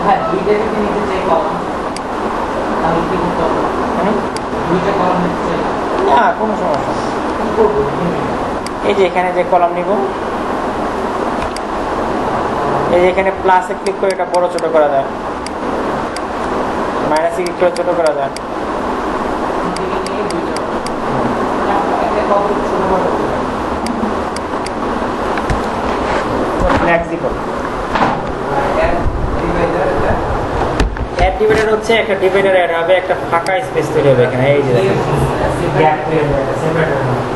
[SPEAKER 2] হ্যাঁ, দুইটা যদি নিতে চাই কলাম, তাহলে কি করতে হবে? দুইটা কলাম নিতে চাই
[SPEAKER 1] না, কোনো সমস্যা নেই।
[SPEAKER 2] কি করবো?
[SPEAKER 1] এই যে এখানে যে কলাম নিব, এই যে এখানে প্লাসে ক্লিক করে এটা বড় ছোট করা যায়, মাইনাসে ক্লিক করে ছোট করা যায়। ফ্লেক্সিবল অ্যাড ডিভাইডার হচ্ছে একটা ডিভাইডার অ্যাড হবে, একটা ফাঁকা স্পেস তৈরি হবে এখানে। এই যে দেখেন গ্যাপ তৈরি হবে, সেপারেটর হবে।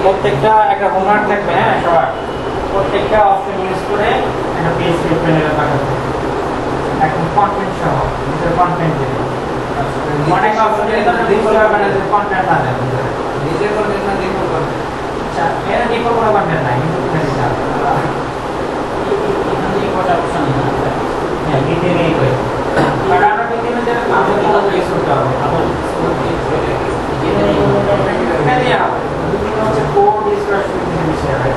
[SPEAKER 1] প্রত্যেকটা একটা হোমওয়ার্ক থাকবে। হ্যাঁ, সবার প্রত্যেকটা অপশন ইউজ করে একটা পেজ প্যানেলে পাঠাতে, এখন কন্টেন্ট সহ নিজের কন্টেন্ট দেবে। অনেক অপশন দিয়ে তাহলে ডিফল্ট হবে না, যে কন্টেন্ট না দেবে, নিজের কন্টেন্ট না ডিফল্ট কন্টেন্ট। আচ্ছা, এর ডিফল্ট কোনো কন্টেন্ট নাই, কিন্তু তুমি দিতে হবে। এখানে এই কটা অপশন না, হ্যাঁ, নিতে নেই কই, কারণ আমরা প্রতিদিন যে কন্টেন্ট ইউজ করতে হবে, আবার এটা দিয়ে হবে। হচ্ছে কোড ইনস্ট্রাকশন বিষয় হয়,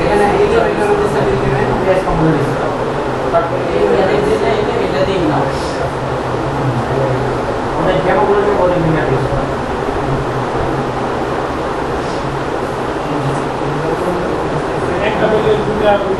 [SPEAKER 1] এখানে এই যে বেস কম্পিউটার তারপর এটা দিই না, ওটা ডেমোগুলো যে কোডিং নিয়ে দিই। একটা বলে দুটো একটা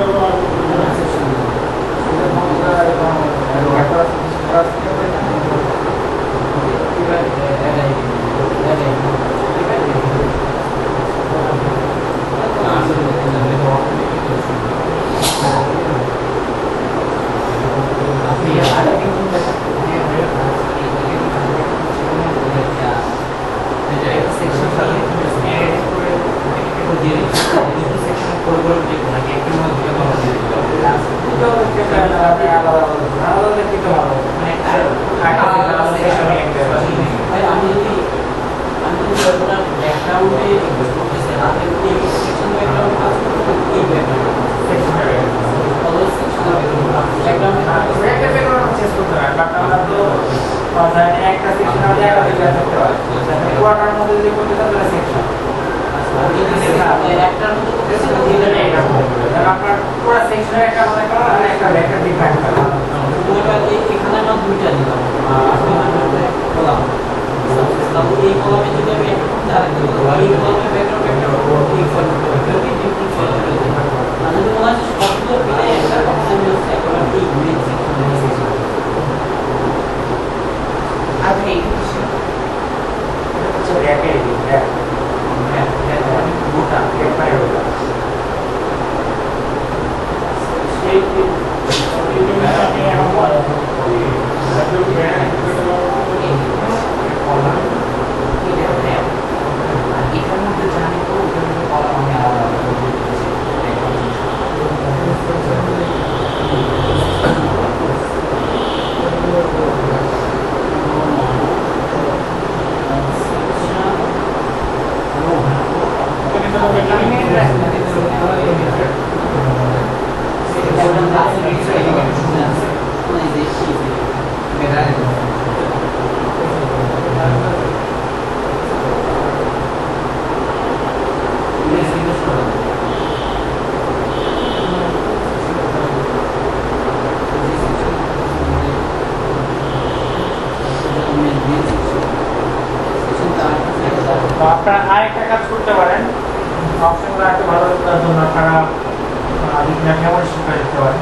[SPEAKER 1] মেমোরি শিফট করে দিতে পারেন।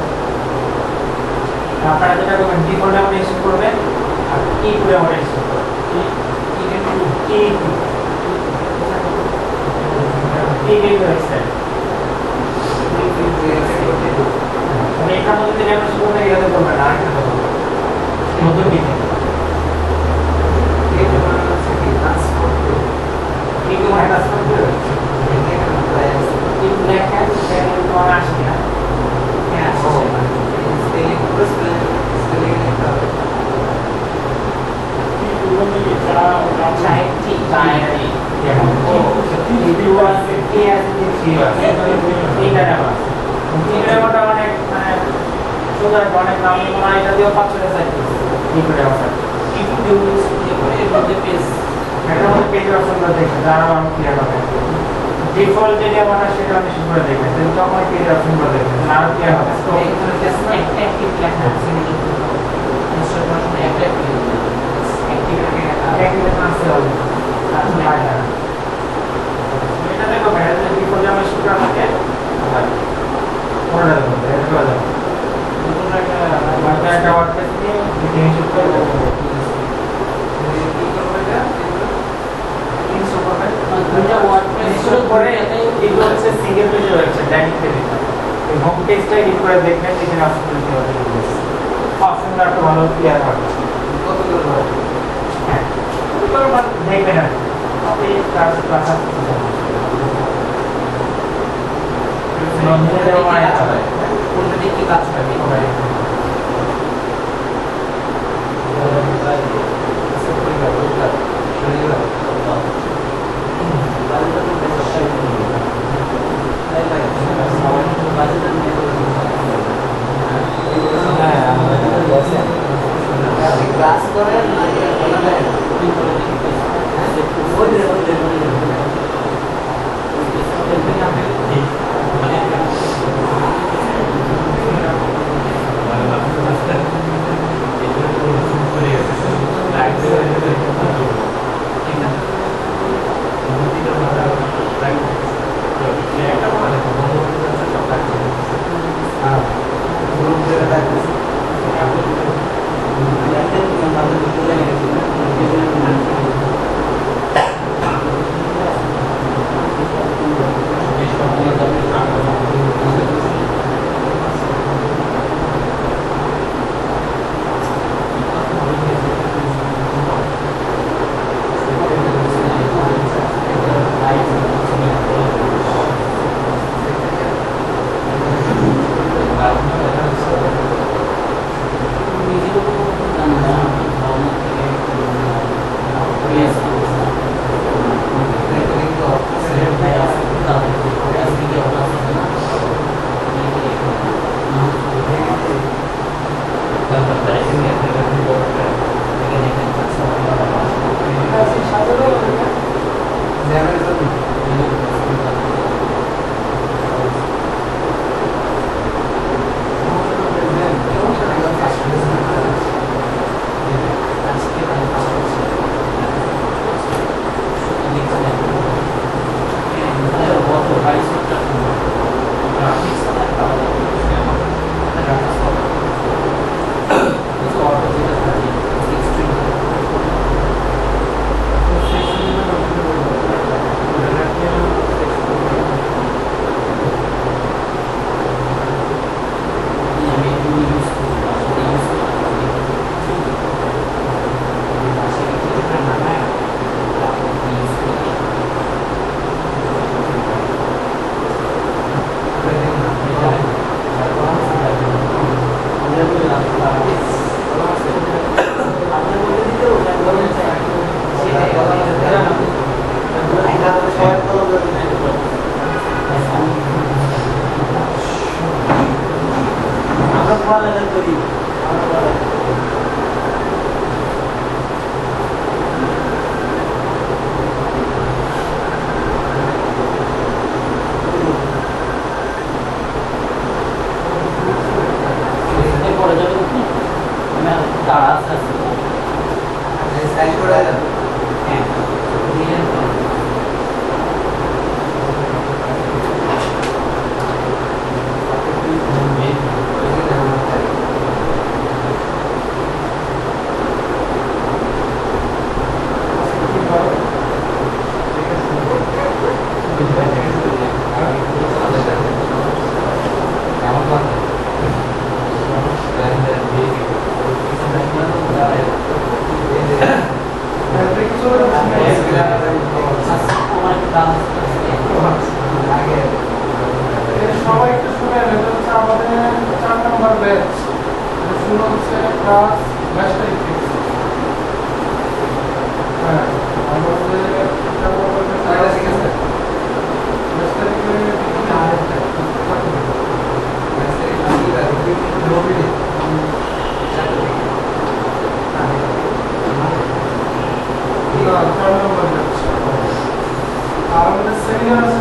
[SPEAKER 1] আপনারা যেটা করবেন ডিফল্ট মেমোরি শিফট করবেন আর কি করে মেমোরি শিফট করবেন এটার মধ্যে মেমোরি শিফট করবেন এটাতে করবেন আর একটা নতুন কি অনেক নাম এটা দিয়েও 500 সাইজ কি করে আছে এটার মধ্যে পেজ অপশনটা দেখবেন যারা আমার ক্লিয়ার হবে ডিফল্ট যেটা আমরা সেটা আমি শুরু করে দেখবেন তখন পেজ অপশনটা দেখবেন আর ক্লিয়ার হবে তো এখানে জাস্ট অ্যাক্টিভ লেখা আছে ইনস্টলেশন অ্যাক্টিভ আছে এটা দেখো ভ্যারিয়েবল ডিফল্ট আমরা শুরু করা থাকে ওটা দেখো এটা করা যাবে নতুন একটা ওয়ার্ডপ্রেস নিয়ে ডিজাইন শুরু করে দেবো দুটো ওয়ার্ডপ্রেস শুরু করে এগুলো হচ্ছে সিঙ্গেল পেজে ওয়েবসাইট ডাইনিং পেজে এই হোম পেজটা এডিট করে দেখবেন এখানে অপশন দিতে হবে অপশনটা একটু ভালো ক্লিয়ার হবে কত করে হবে হ্যাঁ পুরো মানে দেখবেন আপনি ক্লাস কোনটা দিয়ে কি কাজ হবে ক্লাস করেন
[SPEAKER 3] নাম্বার ব্যাচ শুরু হচ্ছে ক্লাস 22 তারিখ থেকে। হ্যাঁ আমাদের এটা বলতে
[SPEAKER 2] তাহলে ঠিক আছে
[SPEAKER 3] 22 তারিখে আর আমাদের সেমিনার